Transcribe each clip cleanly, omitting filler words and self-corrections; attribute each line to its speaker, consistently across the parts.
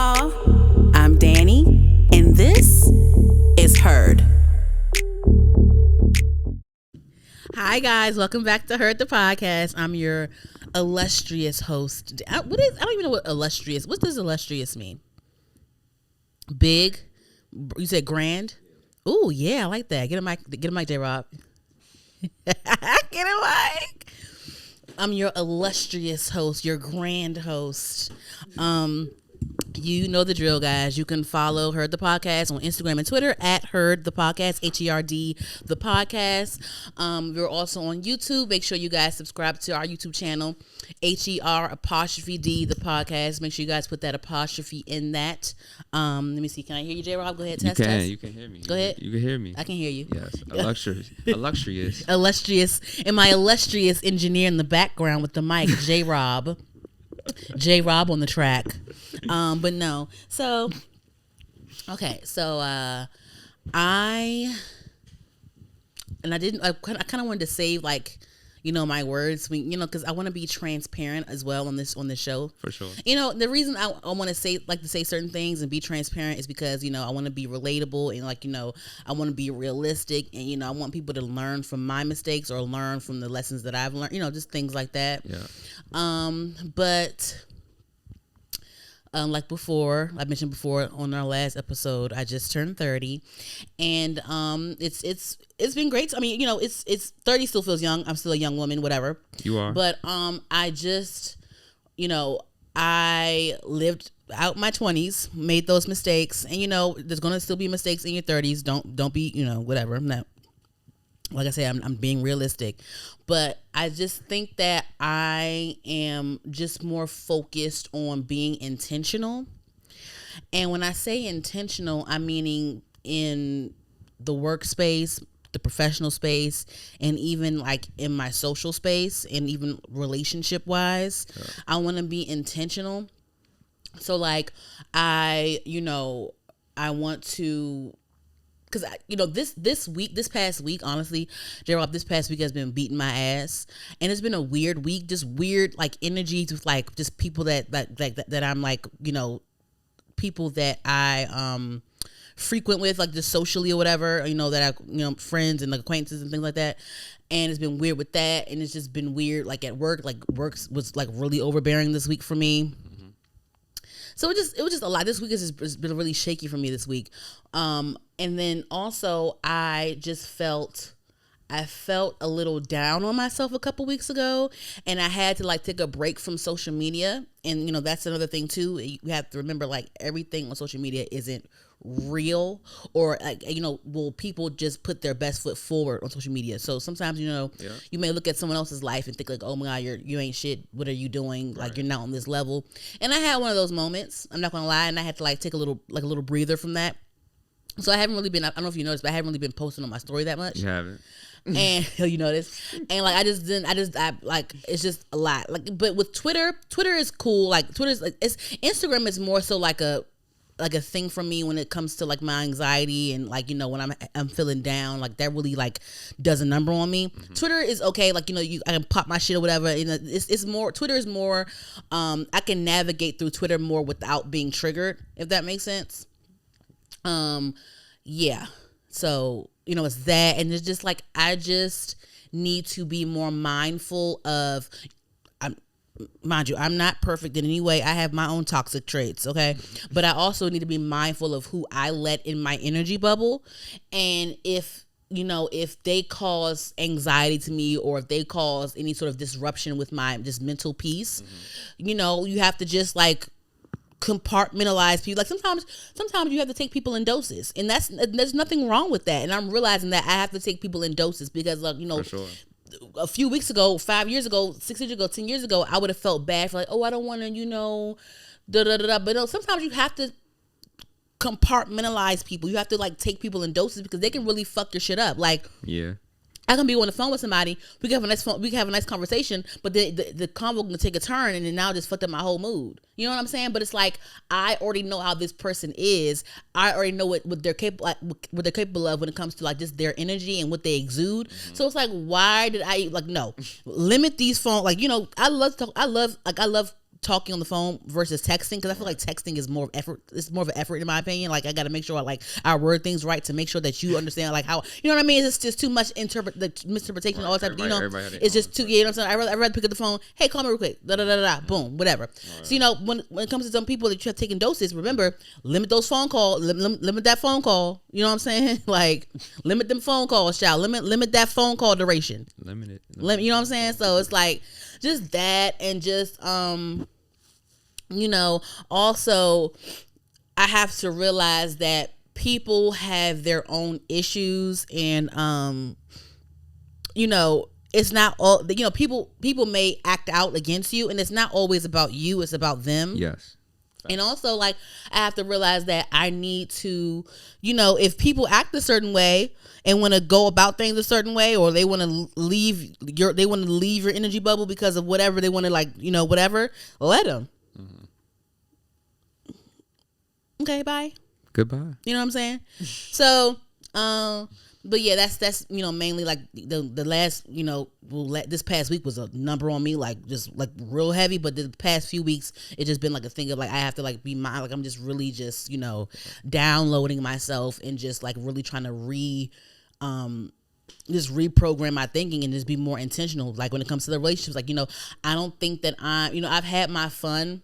Speaker 1: y'all. I'm Danny, and this is Heard.
Speaker 2: Hi guys, welcome back to Heard the Podcast. I'm your illustrious host. I don't even know what illustrious. What does illustrious mean? Big? You said grand? Ooh, yeah, I like that. Get a mic, J-Rob. Get a mic. I'm your illustrious host, your grand host. You know the drill, guys. You can follow Heard the Podcast on Instagram and Twitter at Heard the Podcast, HERD the Podcast. We're also on YouTube. Make sure you guys subscribe to our YouTube channel, HER_D the Podcast. Make sure you guys put that apostrophe in that. Let me see. Can I hear you, J-Rob? Go ahead. Test.
Speaker 3: You can hear me.
Speaker 2: Go ahead.
Speaker 3: You can hear me.
Speaker 2: I can hear you.
Speaker 3: Yes. Illustrious.
Speaker 2: Illustrious. And my illustrious engineer in the background with the mic, J-Rob. J-Rob on the track. But no. So, okay. So, I kind of wanted to save my words, because I want to be transparent as well on this show.
Speaker 3: For sure.
Speaker 2: The reason I want to say certain things and be transparent is because, I want to be relatable and I want to be realistic and, I want people to learn from my mistakes or learn from the lessons that I've learned, just things like that.
Speaker 3: Yeah.
Speaker 2: But like before, I mentioned before on our last episode, I just turned 30, and it's been great. I mean, it's 30 still feels young. I'm still a young woman, whatever.
Speaker 3: You are.
Speaker 2: But I just, I lived out my 20s, made those mistakes, and there's gonna still be mistakes in your 30s. Don't be, whatever. I'm not. Like I said, I'm being realistic, but I just think that I am just more focused on being intentional. And when I say intentional, I'm meaning in the workspace, the professional space, and even in my social space, and even relationship wise, I want to be intentional. So I want to. Because, this past week, honestly, J-Rob, this past week has been beating my ass. And it's been a weird week, just weird, energies with, just people that I'm, people that I frequent with, just socially or whatever, that I, friends and, acquaintances and things like that. And it's been weird with that. And it's just been weird, at work. Work was, really overbearing this week for me. So it was just a lot. This week has been really shaky for me this week. And then also I felt a little down on myself a couple weeks ago, and I had to take a break from social media. And that's another thing too. You have to remember everything on social media isn't real, or will people just put their best foot forward on social media. So sometimes you may look at someone else's life and think oh my God, you ain't shit, what are you doing? Right. You're not on this level. And I had one of those moments, I'm not gonna lie, and I had to take a little breather from that. So I haven't really been, I don't know if you noticed, but I haven't really been posting on my story that much.
Speaker 3: You haven't.
Speaker 2: And you notice, and it's just a lot. But with Twitter is cool. Instagram is more so a thing for me when it comes to my anxiety and when I'm feeling down, that really does a number on me. Mm-hmm. Twitter is okay, I can pop my shit or whatever. It's more, Twitter is more, I can navigate through Twitter more without being triggered, if that makes sense. Yeah. So, it's that, and it's just I just need to be more mindful of, mind you, I'm not perfect in any way. I have my own toxic traits, okay? But I also need to be mindful of who I let in my energy bubble. And if they cause anxiety to me, or if they cause any sort of disruption with my just mental peace, you have to just compartmentalize people. Sometimes you have to take people in doses, and there's nothing wrong with that. And I'm realizing that I have to take people in doses because
Speaker 3: For sure.
Speaker 2: A few weeks ago, 5 years ago, 6 years ago, 10 years ago, I would have felt bad for I don't want to, But no, sometimes you have to compartmentalize people. You have to take people in doses because they can really fuck your shit up.
Speaker 3: Yeah.
Speaker 2: I can be on the phone with somebody. We can have a nice conversation, but the convo can take a turn, and then now just fucked up my whole mood. You know what I'm saying? But it's I already know how this person is. I already know what they're capable of when it comes to just their energy and what they exude. Mm-hmm. So it's why did I no limit these phone? I love talking on the phone versus texting, because I feel like texting is more of effort. It's more of an effort in my opinion. Like, I got to make sure I word things right to make sure that you understand like how, you know what I mean. It's just too much misinterpretation all the time. You know, it's just too. You know what I'm saying? I rather pick up the phone. Hey, call me real quick. Da da da da. Boom. Whatever. Right. So you know, when it comes to some people that you have taken doses, remember, limit those phone calls. Limit that phone call. You know what I'm saying? Like, limit them phone calls, child. Limit that phone call duration. Limit it. You know what I'm saying? So it's like just that, and just you know, also I have to realize that people have their own issues, and you know, it's not all, you know, people may act out against you, and it's not always about you, it's about them.
Speaker 3: Yes.
Speaker 2: And also, like, I have to realize that I need to, you know, if people act a certain way and want to go about things a certain way, or they want to leave your energy bubble because of whatever they want to, like, you know, whatever, let them. Mm-hmm. Okay, bye.
Speaker 3: Goodbye.
Speaker 2: You know what I'm saying? So, but yeah, that's you know, mainly like the last, you know, this past week was a number on me, like just like real heavy. But the past few weeks, it's just been like a thing of like I have to like be like I'm just really just, you know, downloading myself and just like really trying to just reprogram my thinking and just be more intentional. Like when it comes to the relationships, like, you know, I don't think that you know, I've had my fun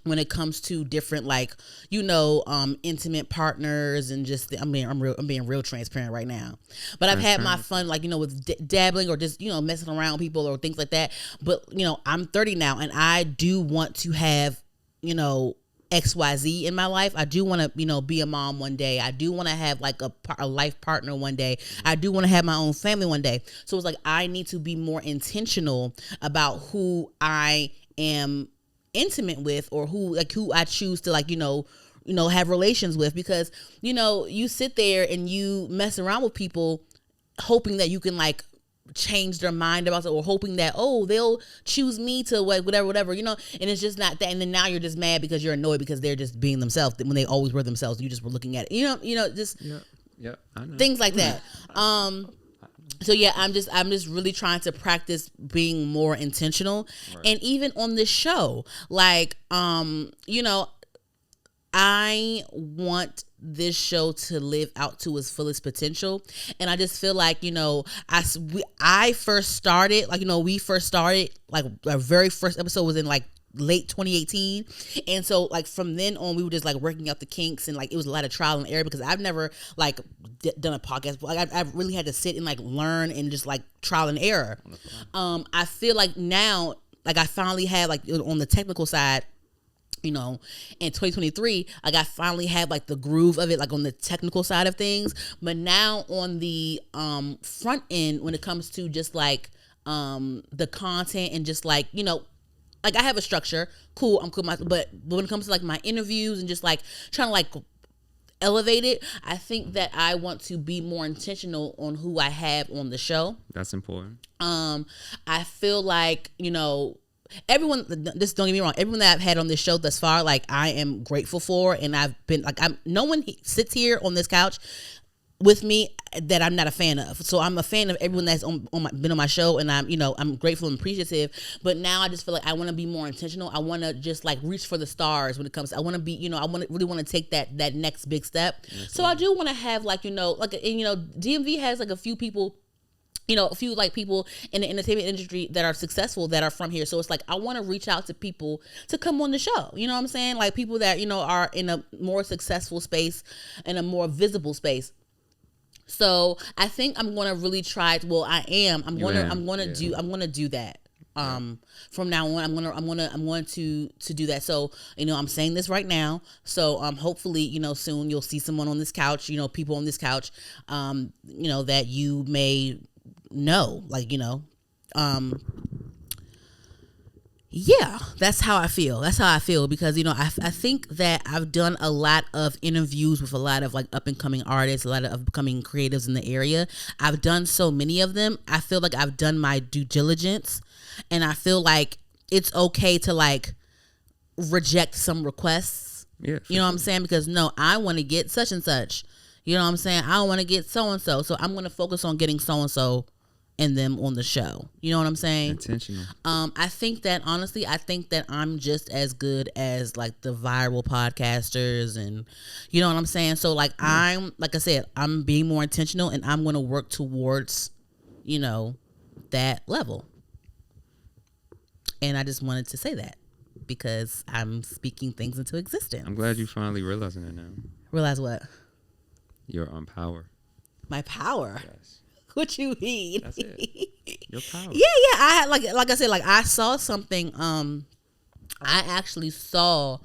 Speaker 2: when it comes to different, like, you know, intimate partners, and just I'm being real transparent right now. But I've had my fun, like, you know, with dabbling or just, you know, messing around with people or things like that. But, you know, I'm 30 now, and I do want to have, you know, XYZ in my life. I do want to, you know, be a mom one day. I do want to have like a life partner one day. I do want to have my own family one day. So it's like I need to be more intentional about who I am intimate with, or who I choose to, like, you know, have relations with, because, you know, you sit there and you mess around with people hoping that you can like change their mind about it, or hoping that, oh, they'll choose me to whatever, you know, and it's just not that. And then now you're just mad because you're annoyed because they're just being themselves when they always were themselves. You just were looking at it, you know, just I know. Things like that. So yeah, I'm just really trying to practice being more intentional. Right. And even on this show, like, you know, I want this show to live out to its fullest potential. And I just feel like, you know, I first started, like, you know, we first started, like, our very first episode was in like late 2018, and so like from then on we were just like working out the kinks, and like it was a lot of trial and error because I've never like done a podcast. Like I've really had to sit and like learn and just like trial and error. I feel like now, like I finally have, like, on the technical side, you know, in 2023, like I finally have like the groove of it, like on the technical side of things. But now on the front end, when it comes to just like the content and just like, you know, like I have a structure, cool, I'm cool. But when it comes to like my interviews and just like trying to like elevate it, I think that I want to be more intentional on who I have on the show. That's important. I feel like, you know, everyone, just don't get me wrong, everyone that I've had on this show thus far, like I am grateful for, and I've been like, no one sits here on this couch with me that I'm not a fan of. So I'm a fan of everyone that's been on my show, and I'm, you know, I'm grateful and appreciative. But now I just feel like I want to be more intentional. I want to just like reach for the stars when it comes to, I want to be, you know, I really want to take that next big step. So I do want to have, like, you know, like, and, you know, DMV has like a few people, you know, a few like people in the entertainment industry that are successful that are from here. So it's like I want to reach out to people to come on the show. You know what I'm saying? Like people that, you know, are in a more successful space, in a more visible space. So I think I'm going to really try. Well, I am. I'm going to do that. From now on, I'm going to do that. So, you know, I'm saying this right now. So, hopefully, you know, soon you'll see someone on this couch, you know, people on this couch, you know, that you may know, like, you know, yeah, that's how I feel. That's how I feel because, you know, I think that I've done a lot of interviews with a lot of like up and coming artists, a lot of upcoming creatives in the area. I've done so many of them. I feel like I've done my due diligence, and I feel like it's okay to like reject some requests. Yeah, you know what I'm saying? Because no, I want to get such and such. You know what I'm saying? I don't want to get so and so. So I'm going to focus on getting so and so and them on the show. You know what I'm saying?
Speaker 3: Intentional.
Speaker 2: I think that honestly, I'm just as good as like the viral podcasters, and you know what I'm saying. So like like I said, I'm being more intentional, and I'm going to work towards, you know, that level. And I just wanted to say that because I'm speaking things into existence.
Speaker 3: I'm glad you finally realizing it now.
Speaker 2: Realize what?
Speaker 3: You're on power.
Speaker 2: My power.
Speaker 3: Yes.
Speaker 2: What you mean?
Speaker 3: That's it. Your power.
Speaker 2: Yeah. I had like I said, like I saw something. I actually saw,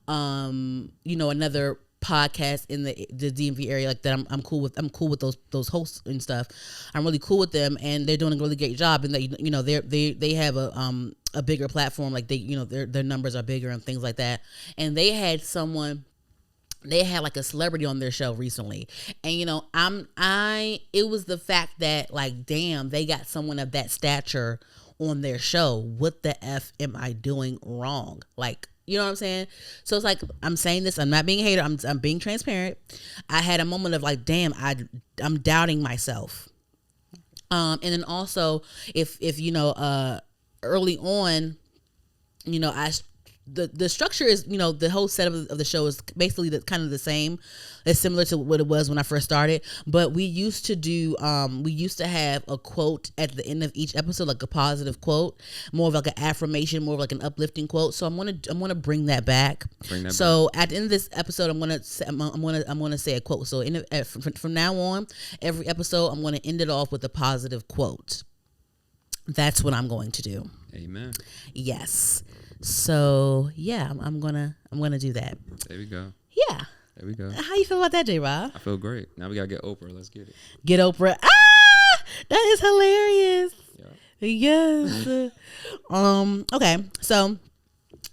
Speaker 2: you know, another podcast in the DMV area like that. I'm cool with. I'm cool with those hosts and stuff. I'm really cool with them, and they're doing a really great job. And they, you know, they have a bigger platform. Like they, you know, their numbers are bigger and things like that. And they had someone. They had like a celebrity on their show recently, and you know, it was the fact that like, damn, they got someone of that stature on their show. What the F am I doing wrong? Like, you know what I'm saying? So it's like, I'm saying this, I'm not being a hater, I'm being transparent. I had a moment of like, damn, I'm doubting myself. And then also if you know, early on, you know, the structure is, you know, the whole setup of the show is basically kind of the same. It's similar to what it was when I first started, but we used to have a quote at the end of each episode, like a positive quote, more of like an affirmation, more of like an uplifting quote. So I'm gonna bring that back. So at the end of this episode, I'm gonna say a quote. So from now on, every episode, I'm gonna end it off with a positive quote. That's what I'm going to do.
Speaker 3: Amen.
Speaker 2: Yes. So yeah, I'm gonna do that.
Speaker 3: There we go.
Speaker 2: Yeah.
Speaker 3: There we go.
Speaker 2: How you feel about that, J-Rob?
Speaker 3: I feel great. Now we gotta get Oprah. Let's get it.
Speaker 2: Get Oprah. That is hilarious. Yeah. Yes. Okay. So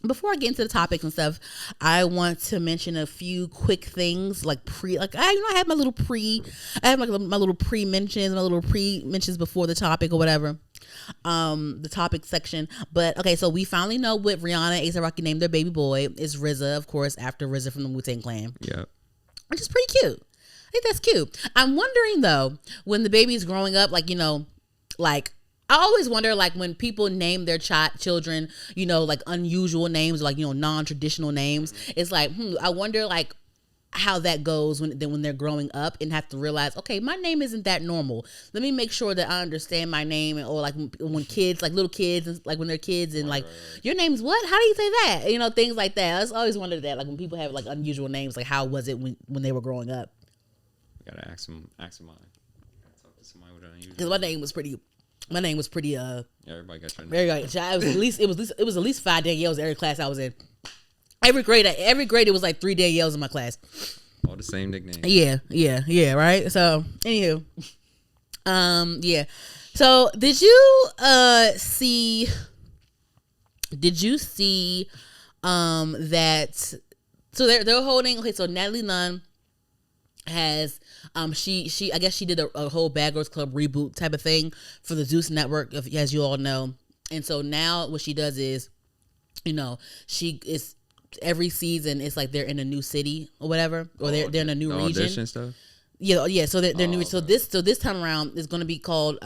Speaker 2: before I get into the topics and stuff, I want to mention a few quick things like I have my little pre-mentions, my little pre-mentions before the topic or whatever. The topic section. But okay, so we finally know what Rihanna and A$AP Rocky named their baby boy is RZA, of course, after RZA from the Wu-Tang Clan.
Speaker 3: Yeah.
Speaker 2: Which is pretty cute. I think that's cute. I'm wondering though, when the baby's growing up, like, you know, like I always wonder, like, when people name their children, you know, like unusual names, like, you know, non-traditional names. It's like, I wonder, like, how that goes when they're growing up and have to realize, okay, my name isn't that normal. Let me make sure that I understand my name. Or like when kids, like little kids, and like when they're kids and like, your name's what? How do you say that? You know, things like that. I just always wondered that, like when people have like unusual names, like how was it when they were growing up?
Speaker 3: Gotta ask them mine. Talk to somebody with an unusual.
Speaker 2: Because my name was pretty.
Speaker 3: Yeah, everybody got your name.
Speaker 2: Very good. It was at least 5 Danielles every class I was in. Every grade it was like 3 Danielles in my class.
Speaker 3: All the same nicknames.
Speaker 2: Yeah, right? So, anywho. Yeah. So, did you see that, so they're holding, okay, so Natalie Nunn has she I guess she did a whole Bad Girls Club reboot type of thing for the Zeus network, as you all know. And so now what she does is, you know, she is every season it's like they're in a new city or whatever, or they're in a new region.
Speaker 3: Audition stuff.
Speaker 2: Yeah. So they're new. So this time around is going to be called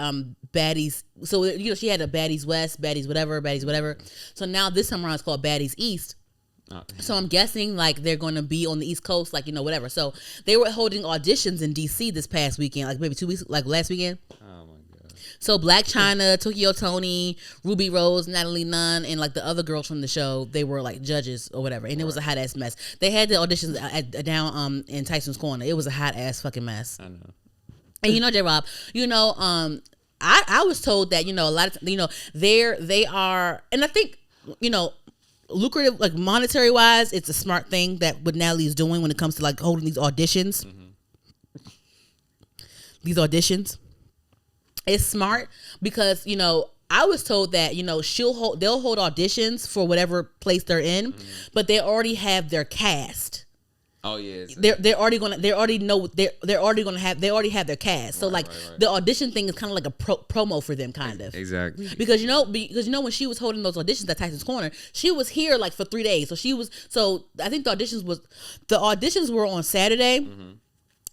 Speaker 2: Baddies. So you know she had a Baddies West, Baddies whatever. So now this time around it's called Baddies East. So I'm guessing like they're going to be on the East Coast, like, you know, whatever. So they were holding auditions in DC this past weekend, like maybe 2 weeks, like last weekend.
Speaker 3: Oh my God.
Speaker 2: So Black China, Tokyo Tony, Ruby Rose, Natalie Nunn, and like the other girls from the show, they were like judges or whatever, and it was a hot ass mess. They had the auditions down in Tyson's Corner. It was a hot ass fucking mess.
Speaker 3: I know.
Speaker 2: And you know, J-Rob, you know, I was told that, you know, a lot of, you know, they are, and I think, you know, lucrative, like monetary wise, it's a smart thing that what Natalie is doing when it comes to like holding these auditions. These auditions, it's smart because, you know, I was told that, you know, they'll hold auditions for whatever place they're in, but they already have their cast.
Speaker 3: Oh yeah,
Speaker 2: they already have their cast. So right. The audition thing is kind of like a promo for them, kind of.
Speaker 3: Exactly.
Speaker 2: Because you know when she was holding those auditions at Tyson's Corner, she was here like for 3 days. So I think the auditions were on Saturday.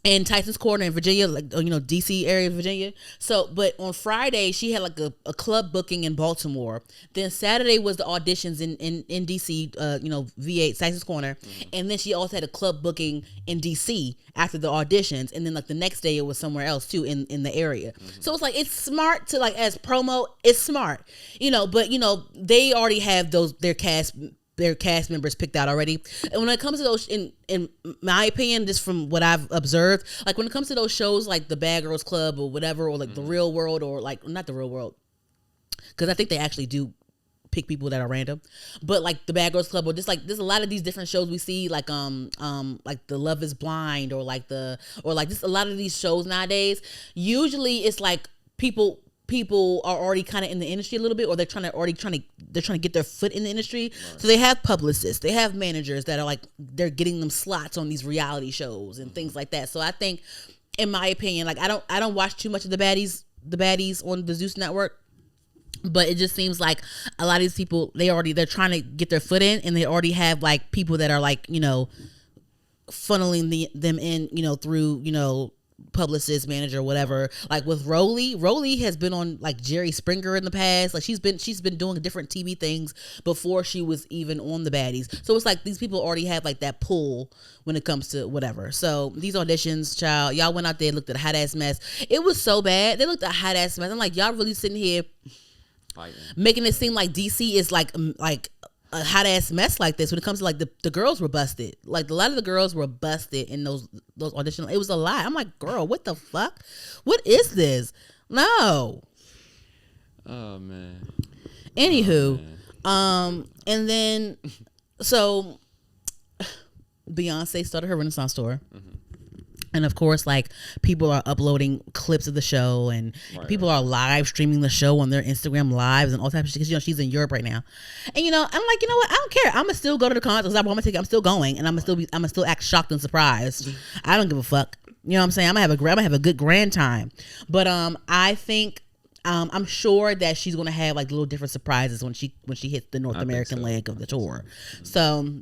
Speaker 2: in Tyson's Corner in Virginia, like, DC area of Virginia. So, but on Friday she had like a club booking in Baltimore. Then Saturday was the auditions in DC, V8 Tyson's Corner, and then she also had a club booking in DC after the auditions, and then like the next day it was somewhere else too in the area. So it's like it's smart to like as promo, it's smart, but they already have their cast members picked out already. And when it comes to those, in my opinion, just from what I've observed, like when it comes to those shows like the Bad Girls Club or whatever, or like the Real World, or like not the Real World, because I think they actually do pick people that are random, but like the Bad Girls Club, or just like there's a lot of these different shows we see, like like the Love Is Blind, or just a lot of these shows nowadays. Usually it's like people are already kind of in the industry a little bit, or they're trying to get their foot in the industry. Right. So they have publicists, they have managers that are like, they're getting them slots on these reality shows and things like that. So I think, in my opinion, like I don't watch too much of the baddies on the Zeus network, but it just seems like a lot of these people, they're trying to get their foot in, and they already have like people that are like, funneling them in, through, publicist, manager, whatever. Like with Rolly has been on like Jerry Springer in the past. Like she's been doing different TV things before she was even on the Baddies. So it's like these people already have like that pull when it comes to whatever. So these auditions, child, y'all went out there and looked at a hot ass mess. It was so bad. They looked at a hot ass mess. I'm like, y'all really sitting here fighting, making it seem like DC is like a hot ass mess like this. When it comes to like the girls were busted. Like a lot of the girls were busted in those auditions. It was a lot. I'm like, girl, what the fuck? What is this? No.
Speaker 3: Oh man.
Speaker 2: Anywho, and then so Beyonce started her Renaissance tour. And of course, like, people are uploading clips of the show, and people are live streaming the show on their Instagram lives and all types of shit. Because she's in Europe right now, and I'm like, what? I don't care. I'm gonna still go to the concert. I bought my ticket. I'm still going, and I'm gonna still act shocked and surprised. I don't give a fuck. You know what I'm saying? I'm gonna have a good grand time. But I think I'm sure that she's gonna have like little different surprises when she hits the North American leg of the tour. So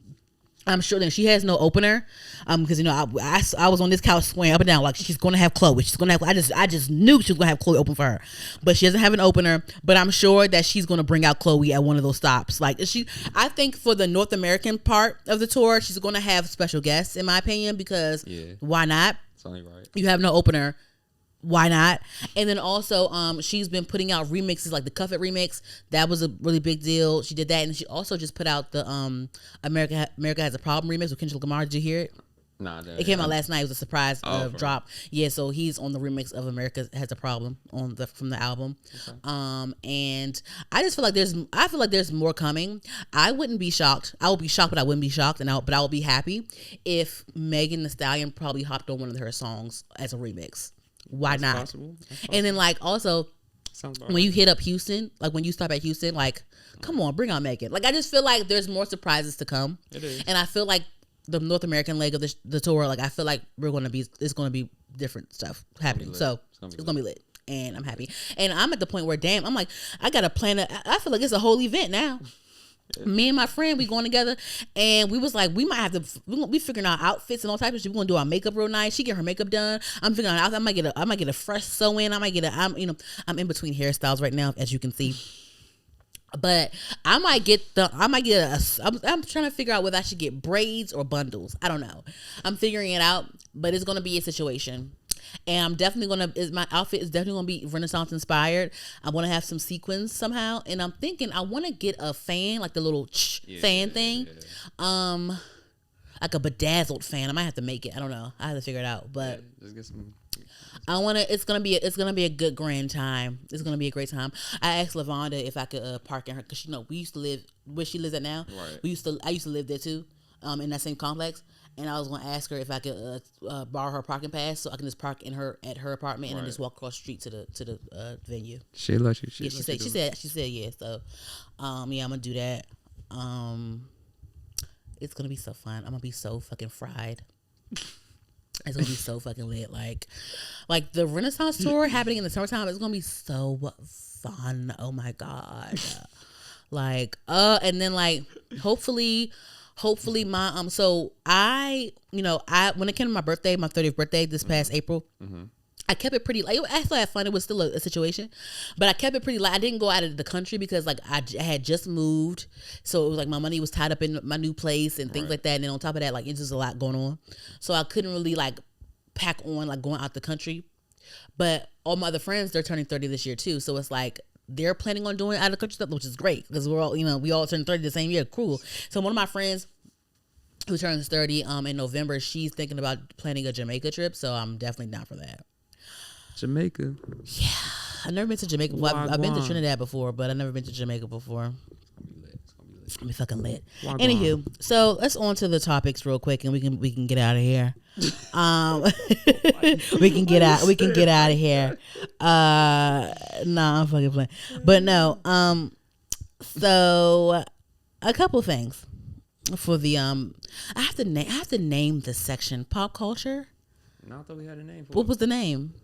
Speaker 2: I'm sure that she has no opener, because I was on this couch swaying up and down like she's gonna have Chloe. She's gonna have. I just knew she was gonna have Chloe open for her, but she doesn't have an opener. But I'm sure that she's gonna bring out Chloe at one of those stops. Like I think for the North American part of the tour, she's gonna have special guests, in my opinion, because why not?
Speaker 3: It's only right. You
Speaker 2: have no opener. Why not? And then also she's been putting out remixes, like the Cuff It remix. That was a really big deal. She did that, and she also just put out the America Has a Problem remix with Kendrick Lamar. Did you hear it?
Speaker 3: Nah,
Speaker 2: it came out last night. It was a surprise drop. Yeah, so he's on the remix of America Has a Problem from the album. Okay. And I just feel like there's more coming. I wouldn't be shocked. I would be shocked, but I wouldn't be shocked, but I would be happy if Meagan Thee Stallion probably hopped on one of her songs as a remix. Why not? Possible. And then like also when you hit up Houston, like when you stop at Houston, like come on, bring on Meagan. Like I just feel like there's more surprises to come.
Speaker 3: It is.
Speaker 2: And I feel like the North American leg of the tour, like I feel like it's gonna be different stuff happening. So it's gonna be lit. And I'm happy. And I'm at the point where I'm like, I gotta plan I feel like it's a whole event now. Me and my friend, we going together, and we was like, we might have to. We figuring out outfits and all types of shit. We gonna do our makeup real nice. She get her makeup done. I'm figuring out. I might get a fresh sew in. I'm in between hairstyles right now, as you can see. But I'm trying to figure out whether I should get braids or bundles. I don't know. I'm figuring it out, but it's gonna be a situation. And I'm definitely my outfit is definitely gonna be Renaissance inspired. I want to have some sequins somehow, and I'm thinking I want to get a fan, like the little fan thing, like a bedazzled fan. I might have to make it. I don't know. I have to figure it out, but
Speaker 3: just get some.
Speaker 2: It's gonna be a good grand time. It's gonna be a great time. I asked Lavonda if I could park in her, because we used to live where she lives at now.
Speaker 3: Right.
Speaker 2: I used to live there too, in that same complex. And I was going to ask her if I could borrow her parking pass so I can just park at her apartment and then just walk across the street to the venue.
Speaker 3: She let you.
Speaker 2: She said yeah. So, I'm gonna do that. It's gonna be so fun. I'm gonna be so fucking fried. It's gonna be so fucking lit. Like the Renaissance tour happening in the summertime. It's gonna be so fun. Oh my god. And then hopefully hopefully my so I when it came to my birthday, my 30th birthday this past April, I kept it pretty light. I still had fun. It was still a situation, but I kept it pretty light. I didn't go out of the country because like I had just moved, so it was like my money was tied up in my new place and things like that. And then on top of that, like it's just a lot going on, so I couldn't really like pack on like going out the country. But all my other friends, they're turning 30 this year too, so it's like they're planning on doing out of the country stuff, which is great because we're all we all turned 30 the same year. Cool. So one of my friends who turns 30 in November, she's thinking about planning a Jamaica trip, so I'm definitely down for that.
Speaker 3: Jamaica.
Speaker 2: Yeah, I've never been to Jamaica. Well, I've been to Trinidad before, but I've never been to Jamaica before. It's gonna be fucking lit. Anywho, so let's on to the topics real quick, and we can get out of here. We can get out of here. Nah, I'm fucking playing. But no. So a couple things for the I have to name the section pop culture.
Speaker 3: No, I thought we had a name for it.
Speaker 2: What was the name?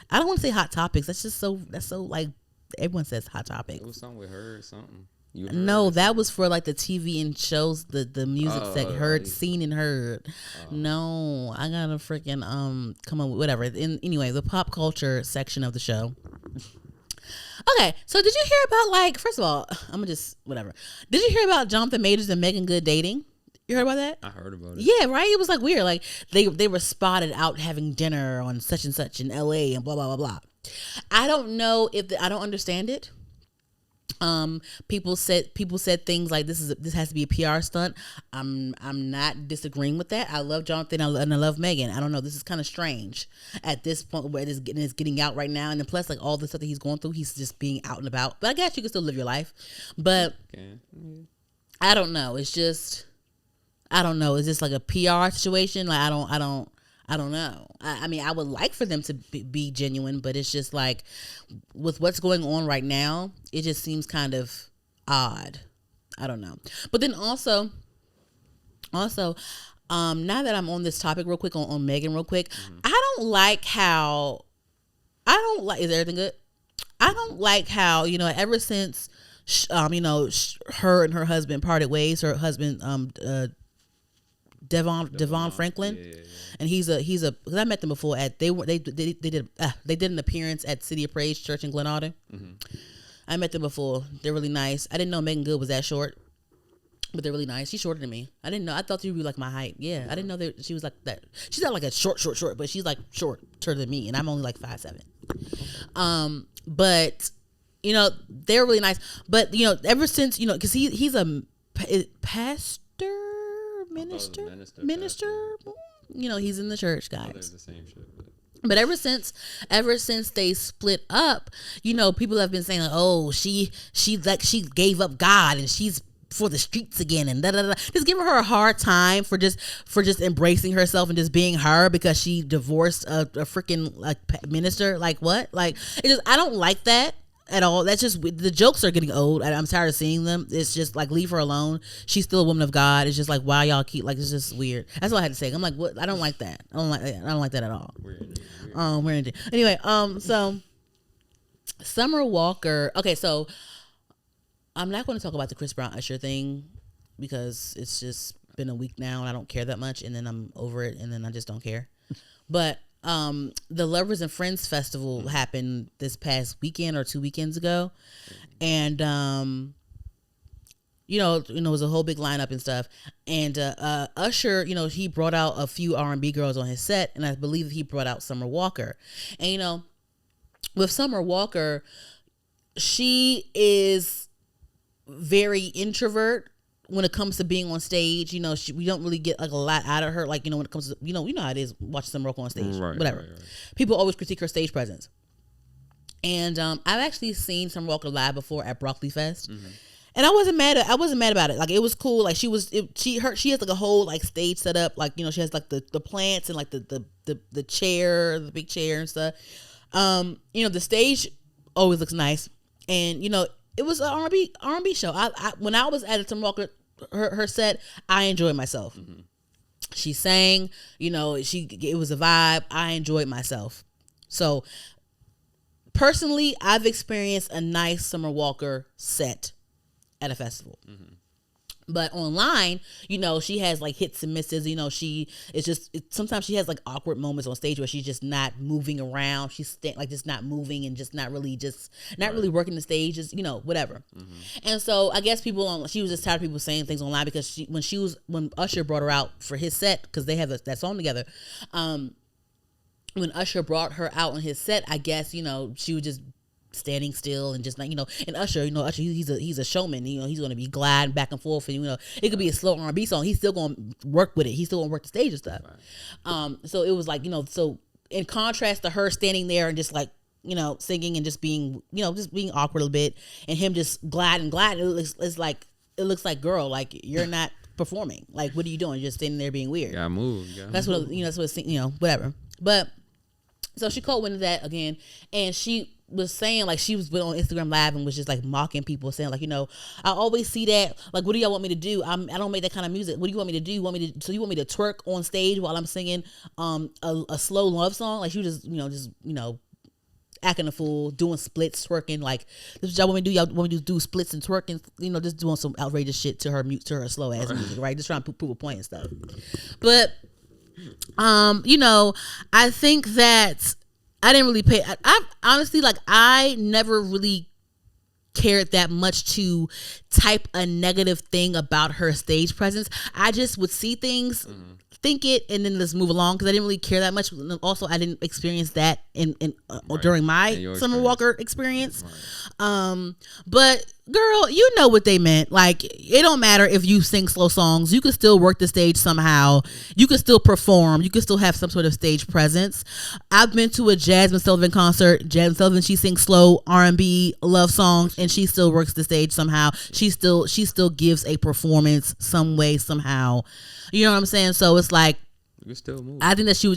Speaker 2: I don't want to say hot topics. That's so like everyone says hot topics.
Speaker 3: It was something with her or something.
Speaker 2: No, that was for like the TV and shows, the music seen and heard. No, I gotta freaking come on with whatever. Anyway, the pop culture section of the show. Okay, so did you hear about like, first of all, I'm gonna just whatever. Did you hear about Jonathan Majors and Meagan Good dating? You heard about that?
Speaker 3: I heard about it.
Speaker 2: Yeah, right? It was like weird. Like they were spotted out having dinner on such and such in LA and blah blah blah blah. I don't know I don't understand it. People said things like this has to be a PR stunt. I'm not disagreeing with that. I love Jonathan and I love Meagan. I don't know. This is kind of strange at this point where it's getting out right now, and then plus like all the stuff that he's going through, he's just being out and about. But I guess you can still live your life. But I don't know. It's just I don't know. Is this like a PR situation? Like I don't know. I mean, I would like for them to be genuine, but it's just like with what's going on right now, it just seems kind of odd. I don't know. But then also, now that I'm on this topic real quick on Meagan real quick, I don't like how is everything good? I don't like how, ever since her and her husband parted ways, her husband Devon Franklin, yeah. And he's a because I met them before they did an appearance at City of Praise Church in Glen Arden. I met them before. They're really nice. I didn't know Meagan Good was that short, but they're really nice. She's shorter than me. I didn't know. I thought she would be like my height. Yeah, I didn't know that she was like that. She's not like a short, but she's like shorter than me, and I'm only like 5'7". But they're really nice. But ever since because he's a pastor. Minister. He's in the church, guys.
Speaker 3: The same shit,
Speaker 2: but ever since they split up, people have been saying like, oh, she gave up God and she's for the streets again and da da da. Just giving her a hard time for just embracing herself and just being her because she divorced a freaking like minister. Like what? Like I don't like that at all. That's just, the jokes are getting old. I'm tired of seeing them. It's just like, leave her alone. She's still a woman of God. It's just like, why y'all keep, like, it's just weird. That's all I had to say. I'm like, what? I don't like that. I don't like that at all. Weird. Anyway, so Summer Walker. Okay, so I'm not going to talk about the Chris Brown Usher thing because it's just been a week now and I don't care that much, and then I'm over it, and then I just don't care. But the Lovers and Friends Festival happened this past weekend or 2 weekends ago, and it was a whole big lineup and stuff. And Usher, he brought out a few R&B girls on his set, and I believe he brought out Summer Walker. And with Summer Walker, she is very introvert when it comes to being on stage. We don't really get like a lot out of her. Like, when it comes to, you know how it is watching Summer Walker on stage, whatever. Right. People always critique her stage presence. And I've actually seen Summer Walker live before at Broccoli Fest. Mm-hmm. And I wasn't mad about it. Like, it was cool. Like, she has like a whole like stage set up. Like, she has like the plants and like the chair, the big chair and stuff. The stage always looks nice. And, it was an R&B show. I when I was at Summer Walker, her set, I enjoyed myself. Mm-hmm. She sang, it was a vibe. I enjoyed myself. So personally, I've experienced a nice Summer Walker set at a festival. Mm-hmm. But online, she has like hits and misses. Sometimes she has like awkward moments on stage where she's just not moving around. She's like just not moving and just not really really working the stage. Just whatever. Mm-hmm. And so I guess she was just tired of people saying things online because when Usher brought her out for his set, because they have that song together. When Usher brought her out on his set, I guess she was just standing still and just like and Usher he's a showman. He's going to be gliding back and forth, and it could be a slow R&B song, he's still going to work with it, he's still going to work the stage and stuff. Right. So it was like so in contrast to her standing there and just like singing and just being just being awkward a little bit, and him just gliding, it looks like, girl, like you're not performing, like what are you doing, you're just standing there being weird.
Speaker 3: Gotta move.
Speaker 2: That's what whatever. But so she caught wind of that again, and she was saying, like, she was on Instagram Live and was just like mocking people, saying like, I always see that, like, what do y'all want me to do? I don't make that kind of music. What do you want me to do? So you want me to twerk on stage while I'm singing a slow love song? Like, she was just acting a fool, doing splits, twerking. Like, this is what y'all want me to do? Y'all want me to do splits and twerking? Just doing some outrageous shit to her slow ass music, right? Just trying to prove a point and stuff. But I think that I didn't really pay. I honestly, like, I never really cared that much to type a negative thing about her stage presence. I just would see things, think it, and then just move along, because I didn't really care that much. Also, I didn't experience that during my Summer Walker experience. Right. But girl, you know what they meant. Like, it don't matter if you sing slow songs. You can still work the stage somehow. You can still perform. You can still have some sort of stage presence. I've been to a Jasmine Sullivan concert. Jasmine Sullivan, she sings slow R&B love songs, and she still works the stage somehow. She still gives a performance some way, somehow. You know what I'm saying? So it's like,
Speaker 3: you can still move.
Speaker 2: I think that she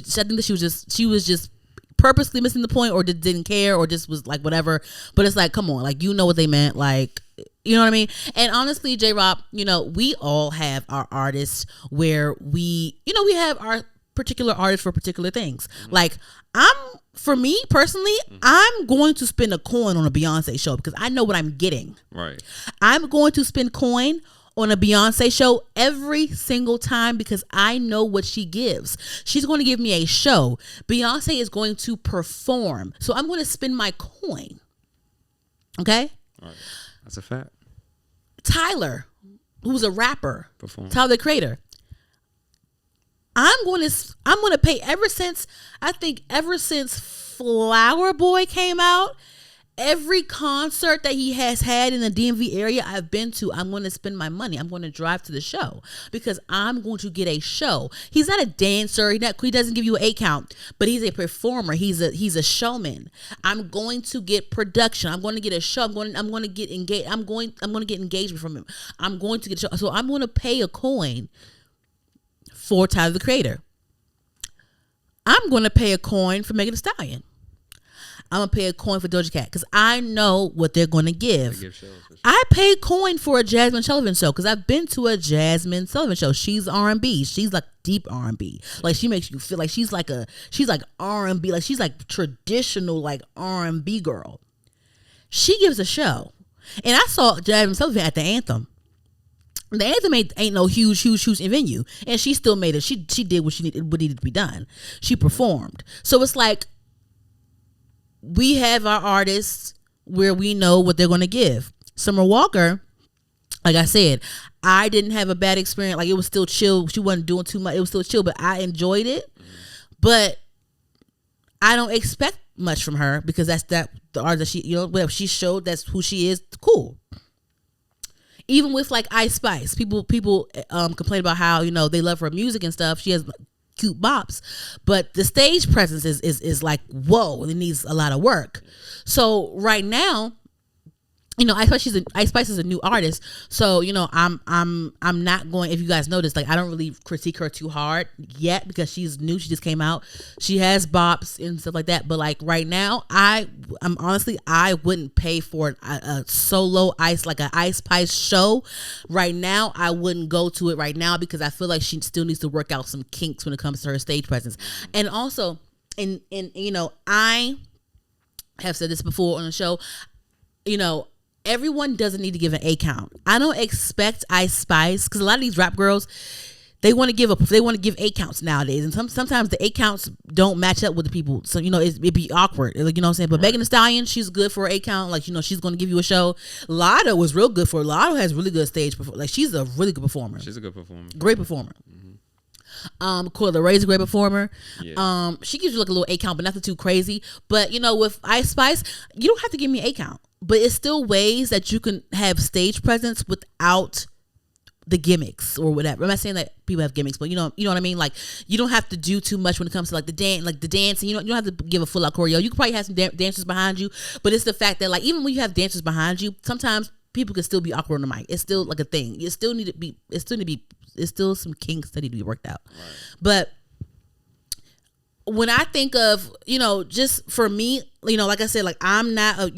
Speaker 2: was just purposely missing the point, or didn't care, or just was like whatever. But it's like, come on, like, what they meant, like, you know what I mean? And honestly, J-Rob, we all have our artists where we have our particular artists for particular things. Mm-hmm. Like, for me personally, I'm going to spend a coin on a Beyonce show because I know what I'm getting.
Speaker 3: Right.
Speaker 2: I'm going to spend coin on a Beyonce show every single time because I know what she gives. She's going to give me a show. Beyonce is going to perform. So I'm going to spend my coin. Okay?
Speaker 3: All right. That's a fact.
Speaker 2: Tyler, who's a rapper,
Speaker 3: perform.
Speaker 2: Tyler the Creator. I'm going to pay ever since Flower Boy came out. Every concert that he has had in the DMV area I've been to, I'm going to spend my money. I'm going to drive to the show because I'm going to get a show. He's not a dancer. He doesn't give you an 8 count, but he's a performer. He's a showman. I'm going to get production. I'm going to get a show. I'm going to get engaged. I'm going to get engagement from him. I'm going to get a show. So I'm going to pay a coin for Tyler the Creator. I'm going to pay a coin for Megan Thee Stallion. I'm going to pay a coin for Doja Cat because I know what they're going to give. I pay coin for a Jasmine Sullivan show because I've been to a Jasmine Sullivan show. She's R&B. She's like deep R&B. Like, she makes you feel like she's like R&B. Like, she's like traditional like R&B girl. She gives a show. And I saw Jasmine Sullivan at the Anthem. The Anthem ain't no huge venue. And she still made it. She did what needed to be done. She performed. So it's like, we have our artists where we know what they're going to give. Summer Walker, like I said, I didn't have a bad experience. Like, it was still chill. She wasn't doing too much. It was still chill, but I enjoyed it. But I don't expect much from her because that's the artist that she, whatever she showed, that's who she is. Cool. Even with like Ice Spice, people complain about how, they love her music and stuff. She has cute bops, but the stage presence is like, whoa, it needs a lot of work. So right now, Ice Spice is a new artist, so I'm not going. If you guys notice, like, I don't really critique her too hard yet because she's new. She just came out. She has bops and stuff like that. But like right now, I'm honestly, I wouldn't pay for a solo like an Ice Spice show. Right now, I wouldn't go to it right now because I feel like she still needs to work out some kinks when it comes to her stage presence. And also, and I have said this before on the show, everyone doesn't need to give an A count. I don't expect Ice Spice, because a lot of these rap girls, they want to give A counts nowadays, and sometimes the A counts don't match up with the people. So it'd be awkward. Like, you know what I'm saying? But Megan Thee Stallion, she's good for an A count. Like, she's going to give you a show. Lotto was real good for. Lotto has really good stage performance. Like, she's a really good performer.
Speaker 3: She's a good performer.
Speaker 2: Great performer. Coi Leray a great performer.
Speaker 3: Yeah.
Speaker 2: She gives you like a little A count, but nothing too crazy. But with Ice Spice, you don't have to give me A count, but it's still ways that you can have stage presence without the gimmicks or whatever. I'm not saying that people have gimmicks, but you know what I mean. Like, you don't have to do too much when it comes to like the dancing. You don't have to give a full out choreo. You can probably have some dancers behind you, but it's the fact that like even when you have dancers behind you, sometimes people can still be awkward on the mic. It's still like a thing. It's still some kinks that need to be worked out. Right. But when I think of, just for me, like I said, like I'm not,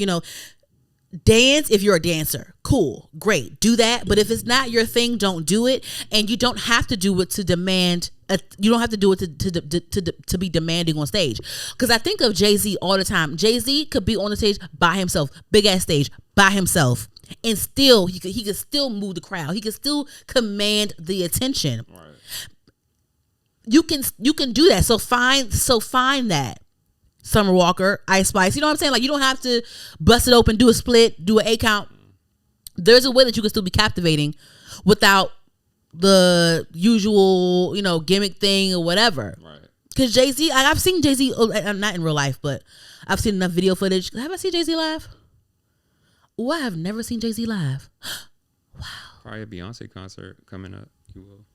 Speaker 2: dance if you're a dancer. Cool. Great. Do that. But if it's not your thing, don't do it. And you don't have to do it to demand, you don't have to do it to be demanding on stage. Because I think of Jay-Z all the time. Jay-Z could be on the stage by himself, big ass stage by himself. And still, he could still move the crowd. He could still command the attention. Right. You can do that. So find that. Summer Walker, Ice Spice. You know what I'm saying? Like, you don't have to bust it open, do a split, do an A count. There's a way that you can still be captivating without the usual, gimmick thing or whatever. Right. Because Jay-Z, I've seen Jay-Z, not in real life, but I've seen enough video footage. Have I seen Jay-Z live? Oh, I have never seen Jay-Z live. Wow.
Speaker 3: Probably a Beyonce concert coming up. You will.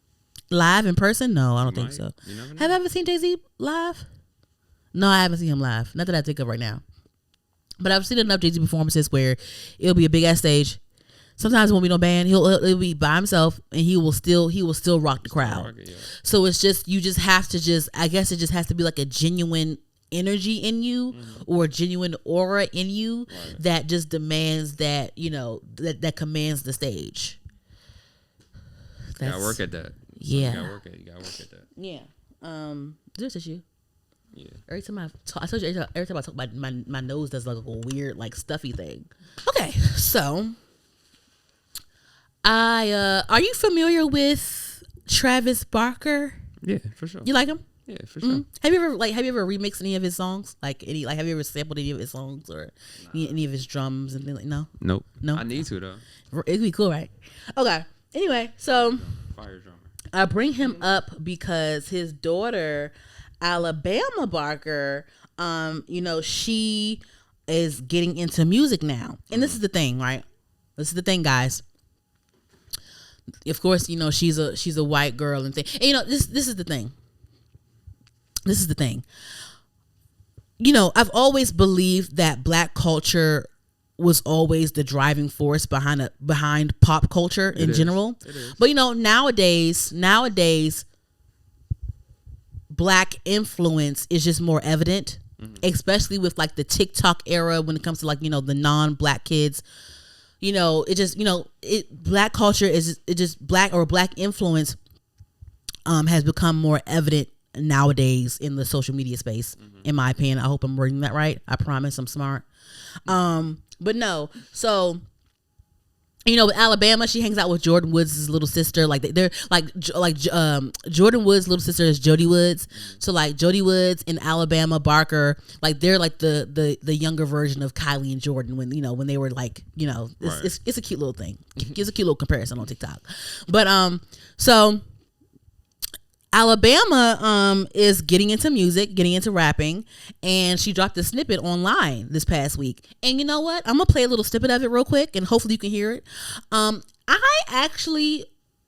Speaker 2: Live in person? No, I don't think so. Have I ever seen Jay-Z live? No, I haven't seen him live. Not that I think of right now. But I've seen enough Jay-Z performances where it'll be a big ass stage. Sometimes it won't be no band. He'll be by himself and he will still rock the crowd. So it's just, you just have to I guess it just has to be like a genuine energy in you or a genuine aura in you that just demands that, that commands the stage.
Speaker 3: You gotta work at that.
Speaker 2: Yeah.
Speaker 3: You gotta work at that.
Speaker 2: Yeah. There's issue.
Speaker 3: Yeah.
Speaker 2: Every time I told you, every time I talk about my nose does like a weird, like stuffy thing. Okay, so are you familiar with Travis Barker?
Speaker 3: Yeah, for sure.
Speaker 2: You like him?
Speaker 3: Yeah, for sure.
Speaker 2: Have you ever remixed any of his songs? Have you ever sampled any of his songs or any of his drums and things like? No.
Speaker 3: Nope.
Speaker 2: No.
Speaker 3: I need to though.
Speaker 2: It'd be cool, right? Okay. Anyway, so
Speaker 3: fire drummer.
Speaker 2: I bring him up because his daughter, Alabama Barker, she is getting into music now. And this is the thing, right? This is the thing, guys. Of course, she's a white girl and thing. And this is the thing. This is the thing. I've always believed that Black culture was always the driving force behind pop culture in general. It is. But nowadays Black influence is just more evident, especially with like the TikTok era when it comes to like, the non-Black kids. Black culture is Black influence has become more evident nowadays in the social media space, in my opinion. I hope I'm wording that right. I promise I'm smart. But no, so with Alabama, she hangs out with Jordan Woods' little sister. Like they're like Jordan Woods' little sister is Jody Woods. So like Jody Woods and Alabama Barker, like they're like the younger version of Kylie and Jordan when they were like it's a cute little thing. It's a cute little comparison on TikTok. But so Alabama is getting into music, getting into rapping, and she dropped a snippet online this past week. And you know what? I'm gonna play a little snippet of it real quick, and hopefully you can hear it. I actually,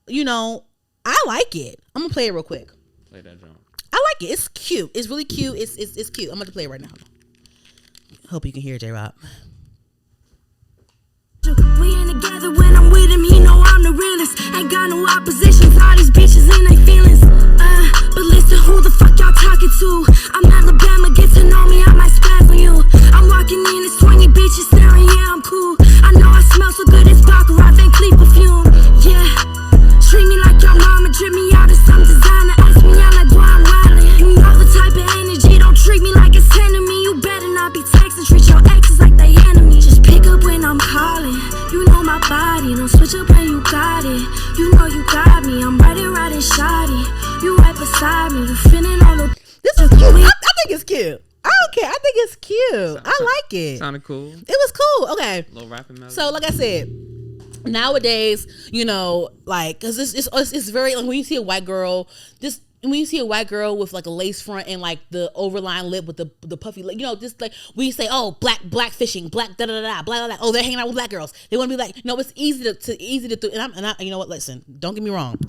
Speaker 2: I like it. I'm gonna play it real quick.
Speaker 3: Play that drum.
Speaker 2: I like it. It's cute. It's really cute. It's cute. I'm gonna play it right now. Hope you can hear it, J-Rob.
Speaker 4: We ain't together when I'm with him, he know I'm the realest. Ain't got no opposition, all these bitches in their feelings. But listen, who the fuck y'all talking to? I'm Alabama, get to know me, I might spaz on you. I'm walking in and swinging bitches staring, yeah, I'm cool. I know I smell so good, it's baccarat, than clean perfume. Yeah, treat me like your mama, drip me out of some designer. Ask me out like boy, I'm wildin'. You know the type of energy, don't treat me like it's enemy. You better not be texting, treat your exes like they enemy. Just pick up when I'm calling. You feeling all the
Speaker 2: This is cute. I think it's cute. I don't care. I think it's cute. I like it.
Speaker 3: Sounded cool.
Speaker 2: It was cool. Okay.
Speaker 3: Little rapping melody.
Speaker 2: So, like I said, nowadays, you know, like, cause it's very like when you see a white girl, when you see a white girl with like a lace front and like the overlined lip with the puffy lip, you know, just like we say, oh, black fishing, black da da da, blah blah blah. Oh, they're hanging out with black girls. They want to be like, no, it's easy to do. And I, you know what? Listen, don't get me wrong.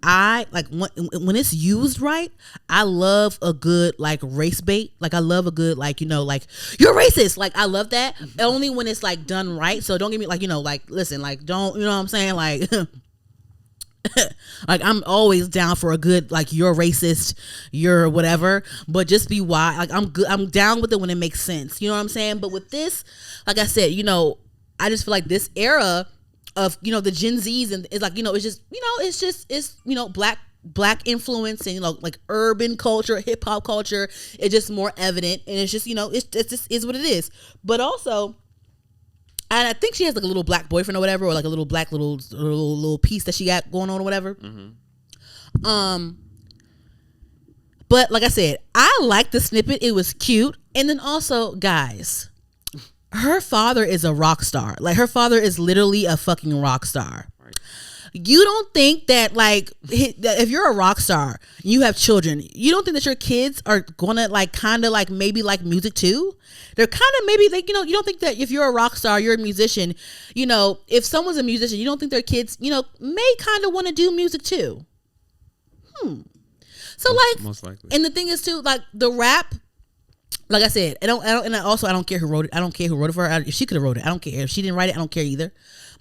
Speaker 2: I like when it's used right. I love a good like race bait. Like I love a good like, you know, like you're racist. Like I love that. Only when it's like done right. So don't get me like, you know, like listen, like don't, you know what I'm saying, like. Like I'm always down for a good like you're racist, you're whatever, but just be wise. Like I'm down with it when it makes sense, you know what I'm saying? But with this, like I said, you know, I just feel like this era of, you know, the Gen Zs and it's like, you know, it's you know, black influence and, you know, like urban culture, hip hop culture, it's just more evident, and it's just, you know, it's just is what it is. But also, and I think she has like a little black boyfriend or whatever, or like a little black little piece that she got going on or whatever. Mm-hmm. But like I said, I liked the snippet. It was cute. And then also, guys, her father is a rock star. Like her father is literally a fucking rock star. Right. You don't think that like if you're a rock star, you have children, you don't think that your kids are gonna like kind of like maybe like music too? They're kind of maybe like, you know, you don't think that if you're a rock star, you're a musician, you know, if someone's a musician, you don't think their kids, you know, may kind of want to do music too. So like, most likely. And the thing is too, like the rap, like I said, I don't care who wrote it. I don't care who wrote it for her. If she could have wrote it, I don't care. If she didn't write it, I don't care either.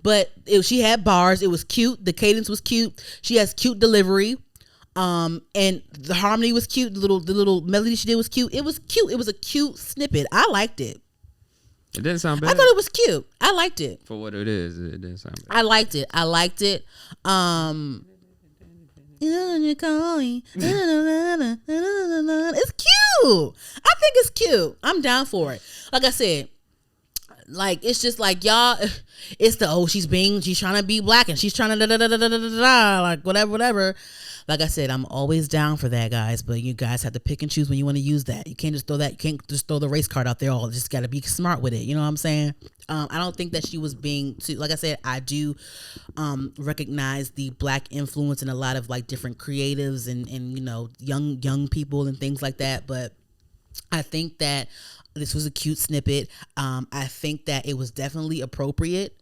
Speaker 2: But she had bars. It was cute. The cadence was cute. She has cute delivery. And the harmony was cute. The little melody she did was cute. It was cute. It was a cute snippet. I liked it.
Speaker 3: It didn't sound bad.
Speaker 2: I thought it was cute. I liked it.
Speaker 3: For what it is, it didn't sound bad.
Speaker 2: I liked it. It's cute. I think it's cute. I'm down for it. Like I said, like it's just like y'all, it's the she's trying to be black and she's trying to like whatever. Like I said, I'm always down for that, guys, but you guys have to pick and choose when you want to use that. You can't just throw that. You can't just throw the race card out there. You just got to be smart with it. You know what I'm saying? I don't think that she was being too, like I said, I do recognize the black influence in a lot of like different creatives and you know, young people and things like that. But I think that this was a cute snippet. I think that it was definitely appropriate.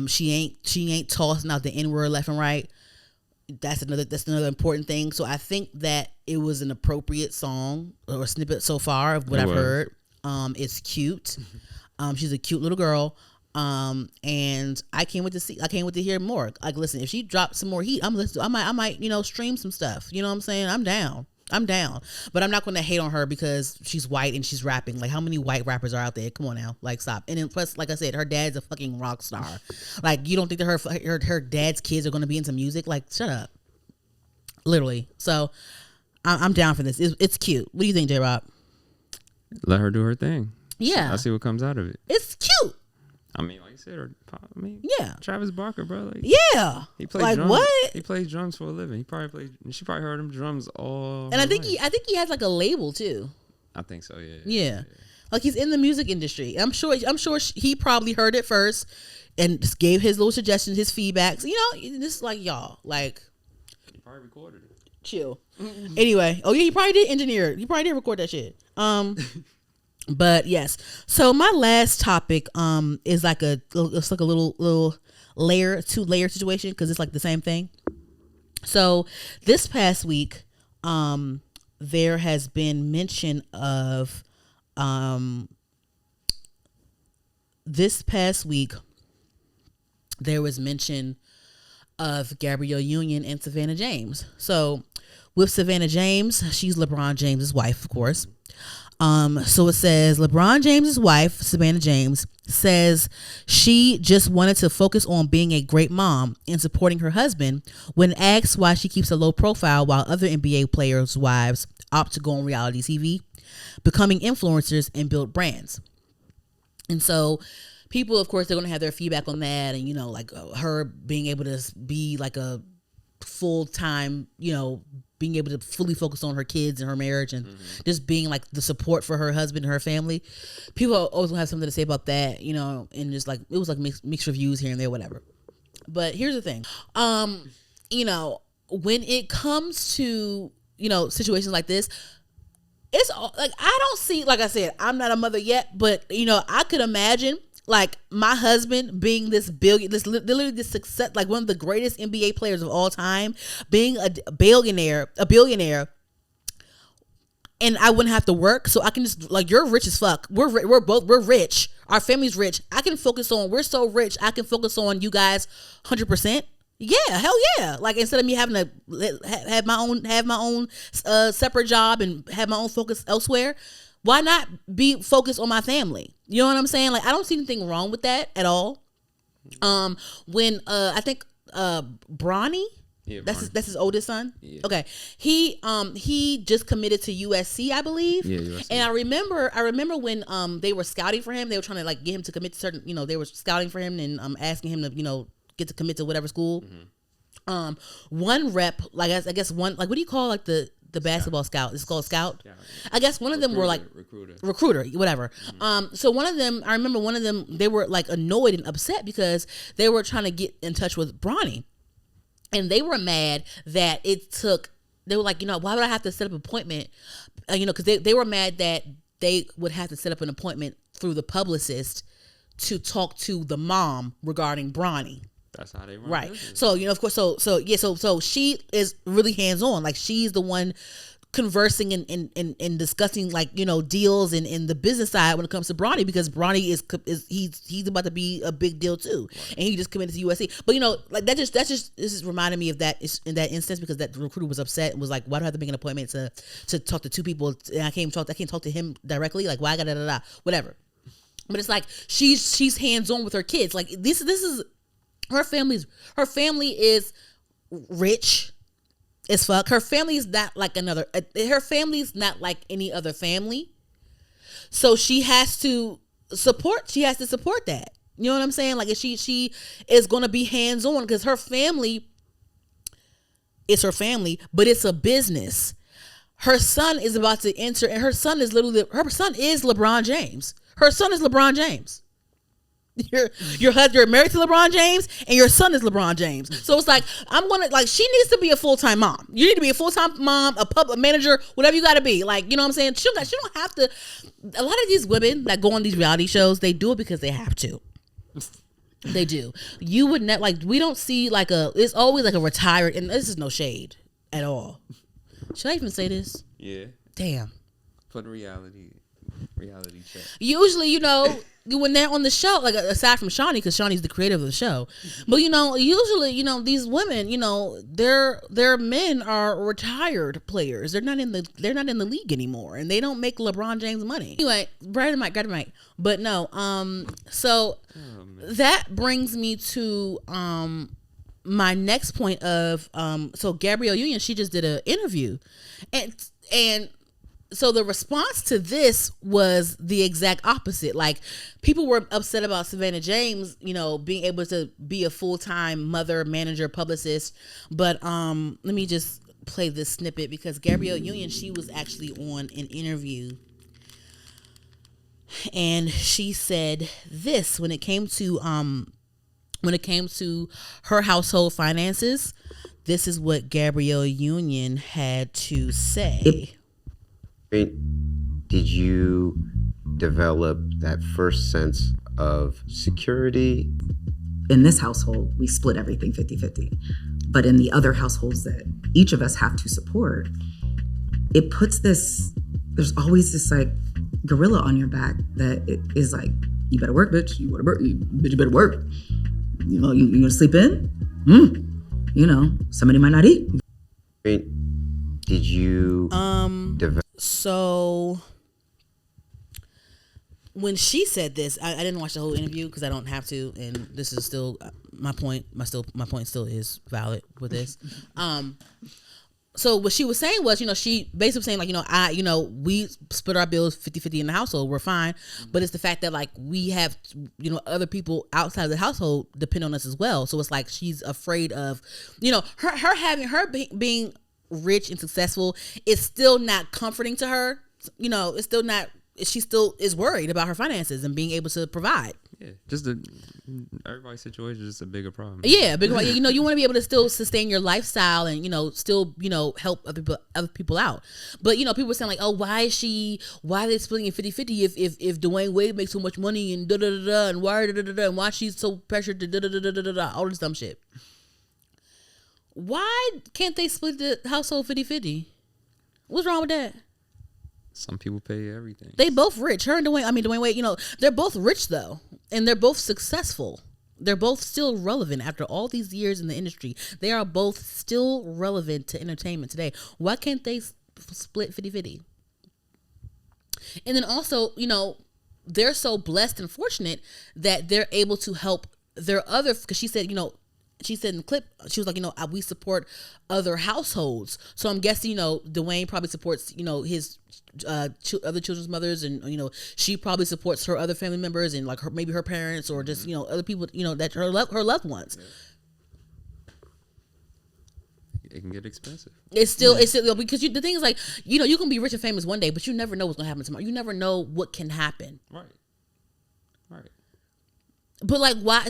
Speaker 2: She ain't tossing out the N-word left and right. That's another important thing. So I think that it was an appropriate song or snippet so far of what I've heard. It's cute. She's a cute little girl. And I can't wait to hear more. Like, listen, if she drops some more heat, I might, you know, stream some stuff. You know what I'm saying? I'm down. But I'm not going to hate on her because she's white and she's rapping. Like, how many white rappers are out there? Come on now. Like, stop. And then plus, like I said, her dad's a fucking rock star. Like, you don't think that her dad's kids are going to be into music? Like, shut up. Literally. So, I'm down for this. It's cute. What do you think, J-Rob?
Speaker 3: Let her do her thing.
Speaker 2: Yeah.
Speaker 3: I'll see what comes out of it.
Speaker 2: It's cute.
Speaker 3: I mean, like you said,
Speaker 2: yeah,
Speaker 3: Travis Barker, bro. Like,
Speaker 2: yeah,
Speaker 3: he plays
Speaker 2: like
Speaker 3: drums.
Speaker 2: What?
Speaker 3: He plays drums for a living. She probably heard him drums all.
Speaker 2: And I think he has like a label too.
Speaker 3: I think so. Yeah.
Speaker 2: Yeah. Like he's in the music industry. I'm sure he probably heard it first and just gave his little suggestions, his feedbacks. You know, this like y'all like.
Speaker 3: He probably recorded it.
Speaker 2: Chill. Anyway, oh yeah, he probably did engineer it. He probably did record that shit. But yes, so my last topic is like it's like a little layer situation because it's like the same thing. So this past week, there has been mention of this past week there was mention of Gabrielle Union and Savannah James. So with Savannah James, she's LeBron James's wife, of course. So it says LeBron James's wife, Savannah James, says she just wanted to focus on being a great mom and supporting her husband when asked why she keeps a low profile while other NBA players' wives opt to go on reality TV, becoming influencers and build brands. And so people, of course, they're going to have their feedback on that. And, you know, like her being able to be like a full time, being able to fully focus on her kids and her marriage and just being like the support for her husband and her family. People always have something to say about that, and just like it was like mixed reviews here and there, whatever. But here's the thing, when it comes to situations like this, it's like I don't see, like I said, I'm not a mother yet, but I could imagine like my husband being literally this success, like one of the greatest NBA players of all time, being a billionaire, and I wouldn't have to work, so I can just like, you're rich as fuck. We're rich. Our family's rich. We're so rich. I can focus on you guys 100%. Yeah, hell yeah. Like instead of me having to have my own separate job and have my own focus elsewhere, why not be focused on my family? You know what I'm saying? Like I don't see anything wrong with that at all. When I think Bronny, that's his oldest son. Yeah. Okay, he just committed to USC, I believe. Yeah, USC. And I remember when they were scouting for him, they were trying to like get him to commit to certain, they were scouting for him and asking him to get to commit to whatever school. One rep, like I guess one, like what do you call like the basketball scout? It's called scout. Yeah. I guess one of them were like recruiter, whatever. So one of them, I remember one of them, they were like annoyed and upset because they were trying to get in touch with Bronny, and they were mad that they were like, why would I have to set up an appointment? Because they were mad that they would have to set up an appointment through the publicist to talk to the mom regarding Bronny.
Speaker 3: That's how they run.
Speaker 2: Right.
Speaker 3: Business.
Speaker 2: So, of course, so she is really hands-on. Like she's the one conversing and discussing like, deals and the business side when it comes to Bronny, because Bronny he's about to be a big deal too. Right. And he just committed to USC. But like this is reminding me of that in that instance, because that recruiter was upset and was like, why do I have to make an appointment to talk to two people and I can't talk to him directly? Like why whatever. But it's like she's hands-on with her kids. Like this is her family is rich as fuck. Her family is not like her family's not like any other family. So she has to support that. You know what I'm saying? Like she is going to be hands-on because her family is her family, but it's a business. Her son is about to enter, and her son is LeBron James. Her son is LeBron James. You're married to LeBron James and your son is LeBron James. So it's like, she needs to be a full-time mom. You need to be a full-time mom, a public manager, whatever you got to be. Like, you know what I'm saying? She don't have to. A lot of these women that go on these reality shows, they do it because they have to. They do. You would not we don't see it's always like a retired, and this is no shade at all. Should I even say this?
Speaker 3: Yeah.
Speaker 2: Damn.
Speaker 3: Put reality check. Usually,
Speaker 2: when they're on the show, like aside from Shawnee, because Shawnee's the creator of the show, but usually, these women, their men are retired players. They're not in the league anymore, and they don't make LeBron James money. Anyway, grab the mic. But no, that brings me to my next point of so Gabrielle Union, she just did an interview, and so the response to this was the exact opposite. Like people were upset about Savannah James, being able to be a full-time mother, manager, publicist. But let me just play this snippet because Gabrielle Union, she was actually on an interview and she said this when it came to her household finances. This is what Gabrielle Union had to say.
Speaker 5: Did you develop that first sense of security?
Speaker 6: In this household, we split everything 50-50. But in the other households that each of us have to support, it puts there's always this like gorilla on your back that it is like, you better work, bitch. You better work. You gonna sleep in? Somebody might not eat.
Speaker 5: Did you develop?
Speaker 2: So when she said this, I didn't watch the whole interview because I don't have to, and this is still my point. My point still is valid with this. So what she was saying was, she basically saying like, we split our bills 50-50 in the household. We're fine. But it's the fact that like we have, other people outside of the household depend on us as well. So it's like she's afraid of, her being rich and successful is still not comforting to her. It's still not, she still is worried about her finances and being able to provide.
Speaker 3: Yeah, everybody's situation is just a bigger problem.
Speaker 2: Yeah, because you want to be able to still sustain your lifestyle and still help other people out. But people were saying like, oh, why are they splitting it 50-50 if Dwayne Wade makes so much money and and why she's so pressured to all this dumb shit. Why can't they split the household 50-50? What's wrong with that?
Speaker 3: Some people pay everything.
Speaker 2: They both rich. Her and Dwayne Wade, they're both rich though. And they're both successful. They're both still relevant after all these years in the industry. They are both still relevant to entertainment today. Why can't they split 50-50? And then also, they're so blessed and fortunate that they're able to help their other, because she said in the clip, she was like, we support other households. So I'm guessing, Dwayne probably supports, his other children's mothers, and she probably supports her other family members and like maybe her parents or just other people, that her loved ones.
Speaker 3: It can get expensive.
Speaker 2: It's still because the thing is like, you can be rich and famous one day, but you never know what's gonna happen tomorrow. You never know what can happen.
Speaker 3: Right.
Speaker 2: But like, why?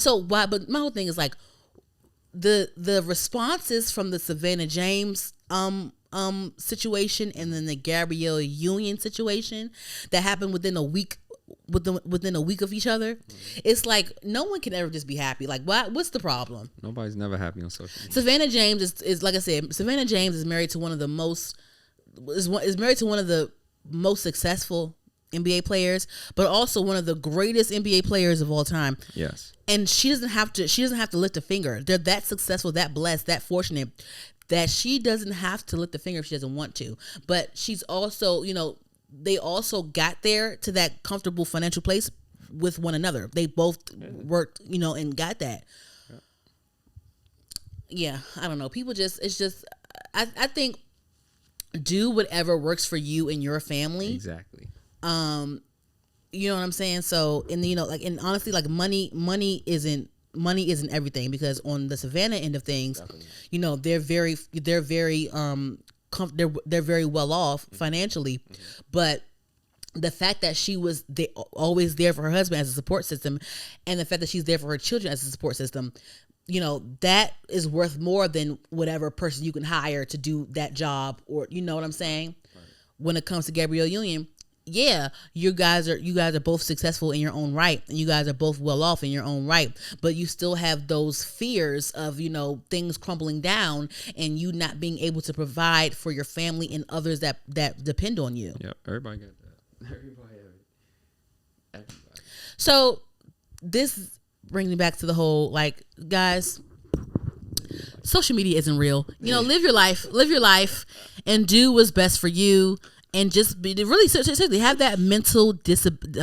Speaker 2: But my whole thing is like, the responses from the Savannah James situation and then the Gabrielle Union situation that happened within a week of each other. It's like no one can ever just be happy. Like, what's the problem?
Speaker 3: Nobody's never happy on social media.
Speaker 2: Savannah James is like I said, Savannah James is married to one of the most successful NBA players, but also one of the greatest NBA players of all time.
Speaker 3: Yes. And
Speaker 2: she doesn't have to lift a finger. They're that successful, that blessed, that fortunate that she doesn't have to lift a finger if she doesn't want to. But she's also, they also got there to that comfortable financial place with one another. They both worked, and got that. Yeah, I don't know. People I think do whatever works for you and your family.
Speaker 3: Exactly.
Speaker 2: You know what I'm saying? So, and and honestly, like money isn't everything, because on the Savannah end of things, they're very they're very well off financially, but the fact that she was always there for her husband as a support system, and the fact that she's there for her children as a support system, that is worth more than whatever person you can hire to do that job, or you know what I'm saying? Right. When it comes to Gabrielle Union, yeah, you guys are both successful in your own right, and you guys are both well off in your own right, but you still have those fears of things crumbling down and you not being able to provide for your family and others that depend on you.
Speaker 3: Yeah, everybody got that. Everybody.
Speaker 2: So this brings me back to the whole, like, guys, social media isn't real. Live your life and do what's best for you. And just really seriously have that mental discipline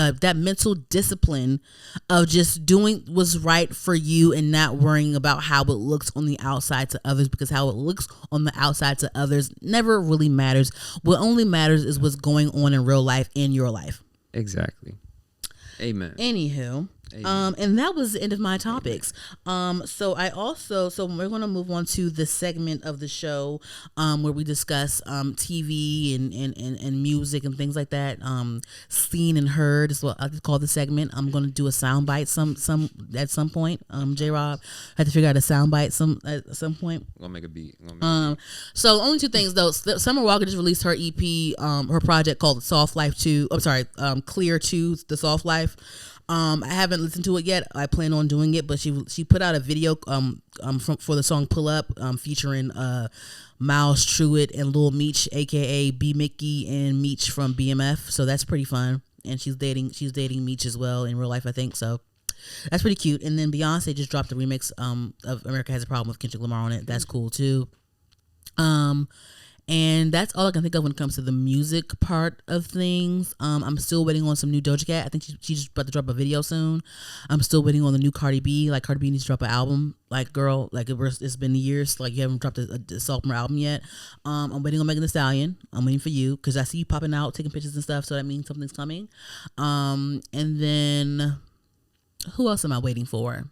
Speaker 2: of just doing what's right for you and not worrying about how it looks on the outside to others, because how it looks on the outside to others never really matters. What only matters is what's going on in real life, in your life.
Speaker 3: Exactly. Amen.
Speaker 2: Anywho. And that was the end of my topics. So we're going to move on to the segment of the show where we discuss TV and music and things like that. Seen and heard is what I call the segment. I'm going to do a soundbite at some point. J-Rob, I had to figure out a soundbite at some point.
Speaker 3: I'm going to make a beat.
Speaker 2: So only two things though. Summer Walker just released her EP, her project called Soft Life 2. I'm sorry, Clear 2, The Soft Life. I haven't listened to it yet. I plan on doing it, but she put out a video for the song Pull Up, featuring Miles Truitt and Lil Meech, aka B Mickey and Meech from BMF. So that's pretty fun. And she's dating Meech as well in real life, I think. So that's pretty cute. And then Beyonce just dropped a remix of America Has a Problem with Kendrick Lamar on it. That's cool too. And that's all I can think of when it comes to the music part of things. I'm still waiting on some new Doja Cat. I think she just about to drop a video soon. I'm still waiting on the new Cardi B. Like, Cardi B needs to drop an album. Like, girl, like it's been years. Like, you haven't dropped a sophomore album yet. I'm waiting on Meagan Thee Stallion. I'm waiting for you because I see you popping out, taking pictures and stuff. So that means something's coming. And then who else am I waiting for?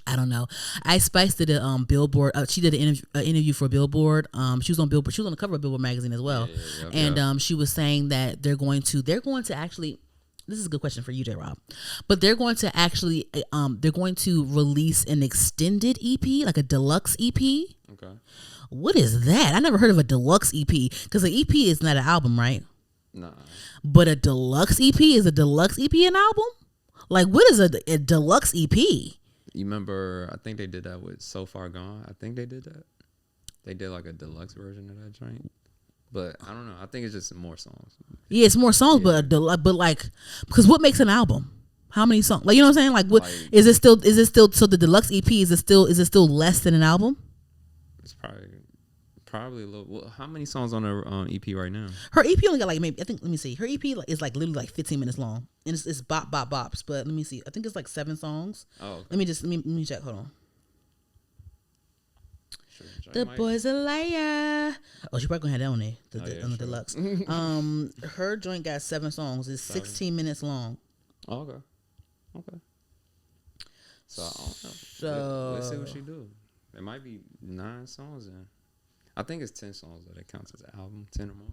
Speaker 2: I don't know. Ice Spice did a Billboard. She did an interview for Billboard. She was on Billboard. She was on the cover of Billboard magazine as well. And she was saying that they're going to actually. This is a good question for you, J. Rob. But they're going to actually they're going to release an extended EP, like a deluxe EP.
Speaker 3: Okay.
Speaker 2: What is that? I never heard of a deluxe EP because an EP is not an album, right?
Speaker 3: Nah.
Speaker 2: But a deluxe EP is a deluxe EP an album? Like, what is a deluxe EP?
Speaker 3: You remember, I think they did that with So Far Gone. I think they did that. They did like a deluxe version of that joint. But I don't know. I think it's just more songs.
Speaker 2: Yeah, it's more songs, but like, because what makes an album? How many songs? Like, you know what I'm saying? Like, what is it still? So the deluxe EP is it still less than an album?
Speaker 3: It's probably a little. Well, how many songs on her EP right now?
Speaker 2: Her EP only got like maybe, I think, let me see. Her EP is like literally like 15 minutes long, and it's bop bop bops. But let me see. I think it's like 7 songs.
Speaker 3: Oh, okay.
Speaker 2: Let me check. Hold on.
Speaker 3: Sure,
Speaker 2: The boy's a liar. Oh, she probably gonna have that on there. On the deluxe. Her joint got 7 songs. It's 16 minutes long.
Speaker 3: Oh, okay. So I don't know. Let's see what she do. It might be 9 songs in. I think it's 10 songs that counts as an album, 10 or more.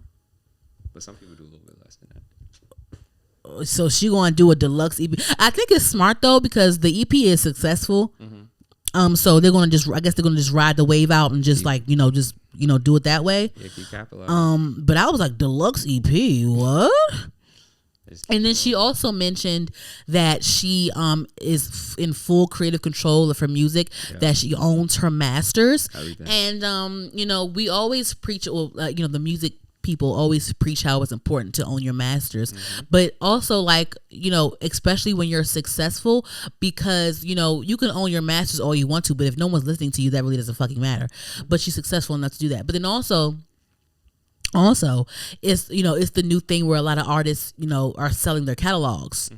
Speaker 3: But some people do a little bit less than that.
Speaker 2: So she gonna do a deluxe EP. I think it's smart though because the EP is successful. So they're gonna just ride the wave out and just do it that way.
Speaker 3: Yeah, keep capitalizing.
Speaker 2: But I was like, deluxe EP, what? And then she also mentioned that she is in full creative control of her music, that she owns her masters.
Speaker 3: Everything.
Speaker 2: And we always preach, the music people always preach how it's important to own your masters, but also especially when you're successful, because you can own your masters all you want to, but if no one's listening to you, that really doesn't fucking matter. But she's successful enough to do that. But then also it's it's the new thing where a lot of artists are selling their catalogs,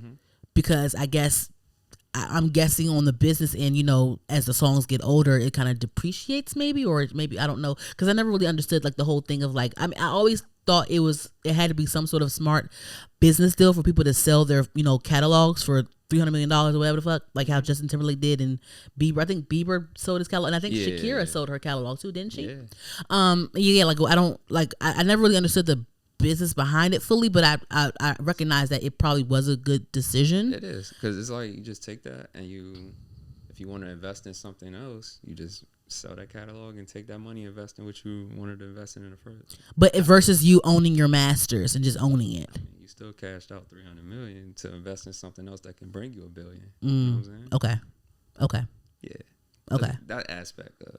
Speaker 2: because I guess I'm guessing on the business end, as the songs get older, it kind of depreciates maybe I don't know, because I never really understood the whole thing of I always thought it had to be some sort of smart business deal for people to sell their catalogs for $300 million or whatever the fuck, like how Justin Timberlake did, and Bieber. I think Bieber sold his catalog, and I think Shakira sold her catalog too, didn't she? I never really understood the business behind it fully, but I recognize that it probably was a good decision.
Speaker 3: It is, because it's like you just take that and if you want to invest in something else, you just sell that catalog and take that money, invest in what you wanted to invest in the first.
Speaker 2: But versus you owning your masters and just owning it.
Speaker 3: I mean, you still cashed out $300 million to invest in something else that can bring you $1 billion. You know what I'm saying?
Speaker 2: Okay.
Speaker 3: Yeah.
Speaker 2: Okay.
Speaker 3: That aspect of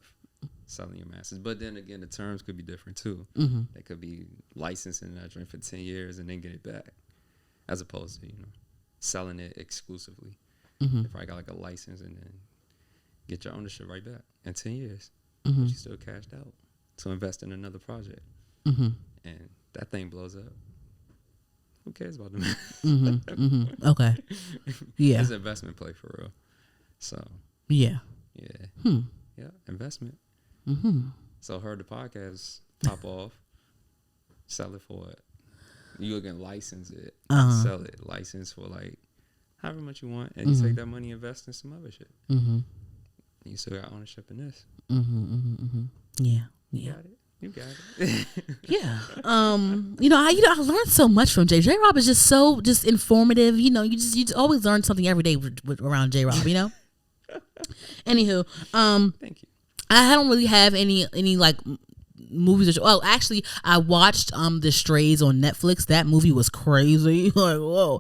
Speaker 3: selling your masters, but then again, the terms could be different too. They could be licensing that joint for 10 years and then get it back, as opposed to selling it exclusively. You probably got a license and then get your ownership right back in 10 years. But you still cashed out to invest in another project, and that thing blows up. Who cares about them?
Speaker 2: Okay. Yeah.
Speaker 3: It's an investment play for real. So yeah, investment. So heard the podcast pop off, sell it for it. You can license it, sell it, license for however much you want, and you take that money, invest in some other shit. You still got ownership in this.
Speaker 2: Yeah.
Speaker 3: You got it.
Speaker 2: Yeah. I learned so much from J. Rob is just so informative. You just always learn something every day around J. Rob. Anywho,
Speaker 3: Thank you.
Speaker 2: I don't really have any movies. Actually, I watched The Strays on Netflix. That movie was crazy. Whoa.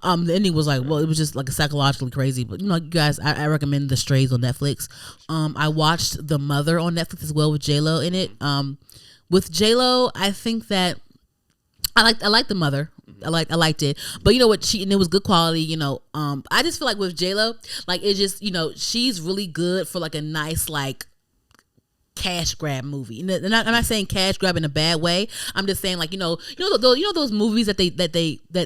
Speaker 2: The ending was it was just psychologically crazy. But you guys, I recommend The Strays on Netflix. I watched The Mother on Netflix as well with J-Lo in it. With J-Lo, I think that I liked The Mother. I liked it, but you know what? And it was good quality. I just feel like with J-Lo, it's just she's really good for a nice cash grab movie. And I'm not saying cash grab in a bad way. I'm just saying like those movies that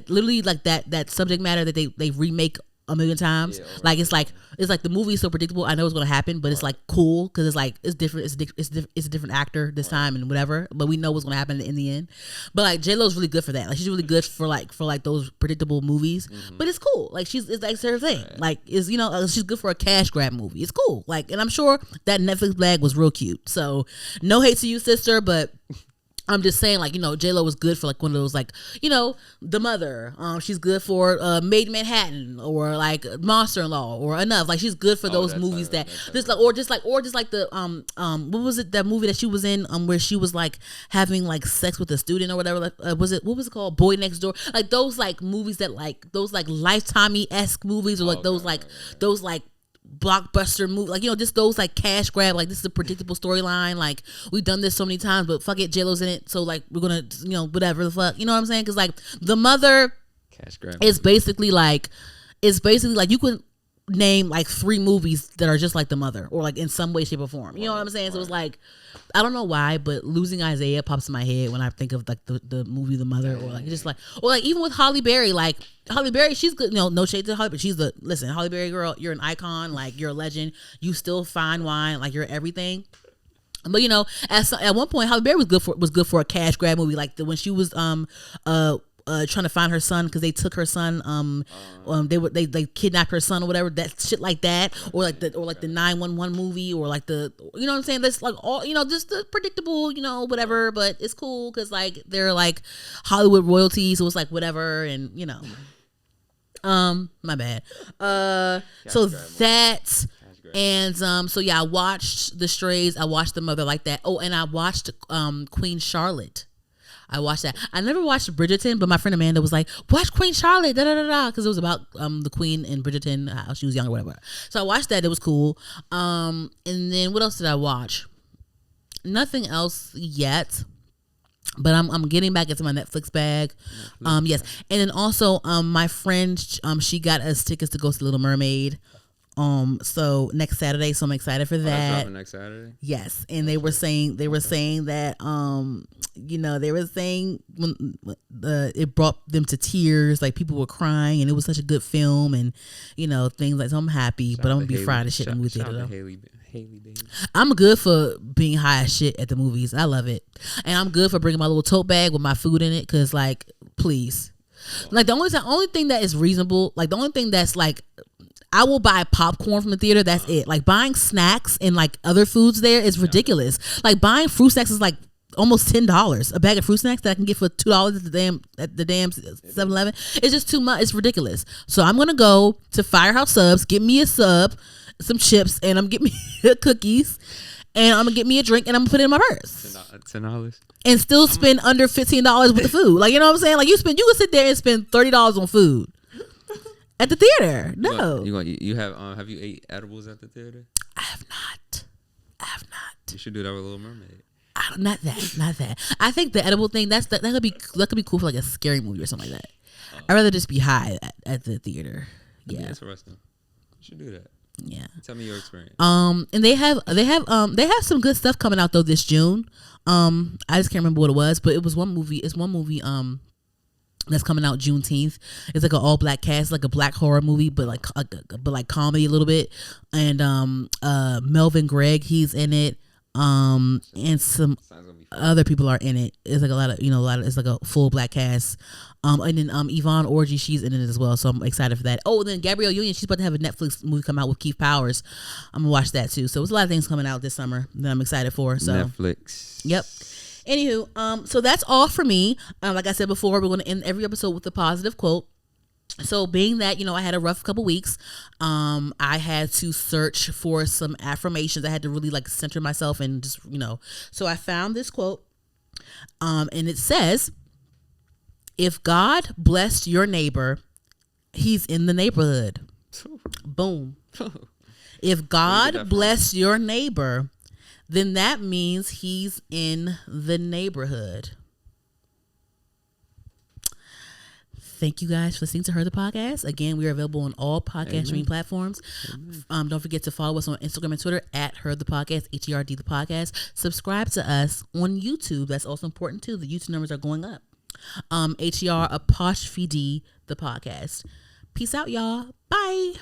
Speaker 2: literally like that subject matter that they remake a million times. Yeah, like it's like the movie is so predictable. I know it's gonna happen, but it's like cool because it's like it's different. It's a different actor this time and whatever. But we know what's gonna happen in the end. But like J-Lo's really good for that. Like she's really good for those predictable movies. Mm-hmm. But it's cool. Like it's like her thing. Right. Like is she's good for a cash grab movie. It's cool. Like and I'm sure that Netflix bag was real cute. So no hate to you, sister, but. I'm just saying, like, J-Lo was good for, like, one of those, like, The Mother. She's good for Maid in Manhattan or, like, Monster-in-Law or Enough. Like, she's good for those movies that just like the what was it, that movie that she was in where she was, like, having, like, sex with a student or whatever. Like, what was it called? Boy Next Door. Like, those, like, movies that, like, those, like, Lifetime-esque movies or, like, those blockbuster movie, like just those like cash grab, like this is a predictable storyline, like we've done this so many times, but fuck it, J-Lo's in it, so like we're gonna whatever the fuck, you know what I'm saying? Because like The Mother cash grab is basically like you could name like 3 movies that are just like The Mother or like in some way, shape, or form, you know what I'm saying? So it's like I don't know why, but Losing Isaiah pops in my head when I think of like the movie The Mother, or like just like, or like even with Halle Berry, like Halle Berry, she's good. No shade to Halle, but she's Halle Berry girl, you're an icon, like you're a legend. You still fine wine, like you're everything. But at one point Halle Berry was good for a cash grab movie, like when she was trying to find her son because they took her son. They kidnapped her son or whatever. That shit like that, or like the 911 movie, or like the what I'm saying. That's like all just the predictable whatever. But it's cool because like they're like Hollywood royalty, so it's like whatever, and my bad. So that. And so yeah, I watched The Strays. I watched The Mother like that. Oh, and I watched Queen Charlotte. I watched that. I never watched Bridgerton, but my friend Amanda was like, watch Queen Charlotte, because it was about the Queen in Bridgerton, how she was young or whatever. So I watched that. It was cool. And then what else did I watch? Nothing else yet. But I'm getting back into my Netflix bag. Yes. And then also my friend, she got us tickets to go see Little Mermaid. So next Saturday, so I'm excited for that.
Speaker 3: That's dropping next Saturday?
Speaker 2: Yes. And they were saying that they were saying when it brought them to tears, like people were crying, and it was such a good film, and things like, so I'm happy, but I'm gonna be fried as shit in the movie theater though. Haley, baby. I'm good for being high as shit at the movies. I love it. And I'm good for bringing my little tote bag with my food in it, because like, please. Like the only thing that is reasonable, like the only thing that's like, I will buy popcorn from the theater. That's it. Like buying snacks and like other foods there is ridiculous. Like buying fruit snacks is like almost $10. A bag of fruit snacks that I can get for $2 at the damn 7-Eleven. It's just too much. It's ridiculous. So I'm gonna go to Firehouse Subs, get me a sub, some chips, and I'm gonna get me cookies, and I'm gonna get me a drink, and I'm gonna put it in my purse.
Speaker 3: $10.
Speaker 2: And still spend under $15 with the food. Like, you know what I'm saying? Like you can sit there and spend $30 on food. At the theater, no.
Speaker 3: You have you ate edibles at the theater?
Speaker 2: I have not.
Speaker 3: You should do that with Little Mermaid.
Speaker 2: Not that. I think the edible thing that could be cool for like a scary movie or something like that. I'd rather just be high at the theater. Yeah,
Speaker 3: that's interesting. You should do that.
Speaker 2: Yeah.
Speaker 3: Tell me your experience.
Speaker 2: And they have some good stuff coming out though this June. I just can't remember what it was, but it was one movie. It's one movie. That's coming out Juneteenth. It's like an all black cast, like a black horror movie, but like comedy a little bit. And Melvin Gregg, he's in it. And some other people are in it. It's like a lot of it's like a full black cast. And then Yvonne Orji, she's in it as well, so I'm excited for that. Oh, and then Gabrielle Union, she's about to have a Netflix movie come out with Keith Powers. I'm gonna watch that too. So there's a lot of things coming out this summer that I'm excited for. So
Speaker 3: Netflix.
Speaker 2: Yep. Anywho, so that's all for me. Like I said before, we're going to end every episode with a positive quote. So being that, I had a rough couple weeks, I had to search for some affirmations. I had to really like center myself and just, so I found this quote, and it says, if God blessed your neighbor, he's in the neighborhood. Boom. If God blessed your neighbor, then that means he's in the neighborhood. thank you guys for listening to Her the Podcast. Again, we are available on all podcast streaming platforms. Don't forget to follow us on Instagram and Twitter at Her the Podcast, HERD the Podcast. Subscribe to us on YouTube. That's also important too. The YouTube numbers are going up. HER apostrophe D the podcast. Peace out, y'all. Bye.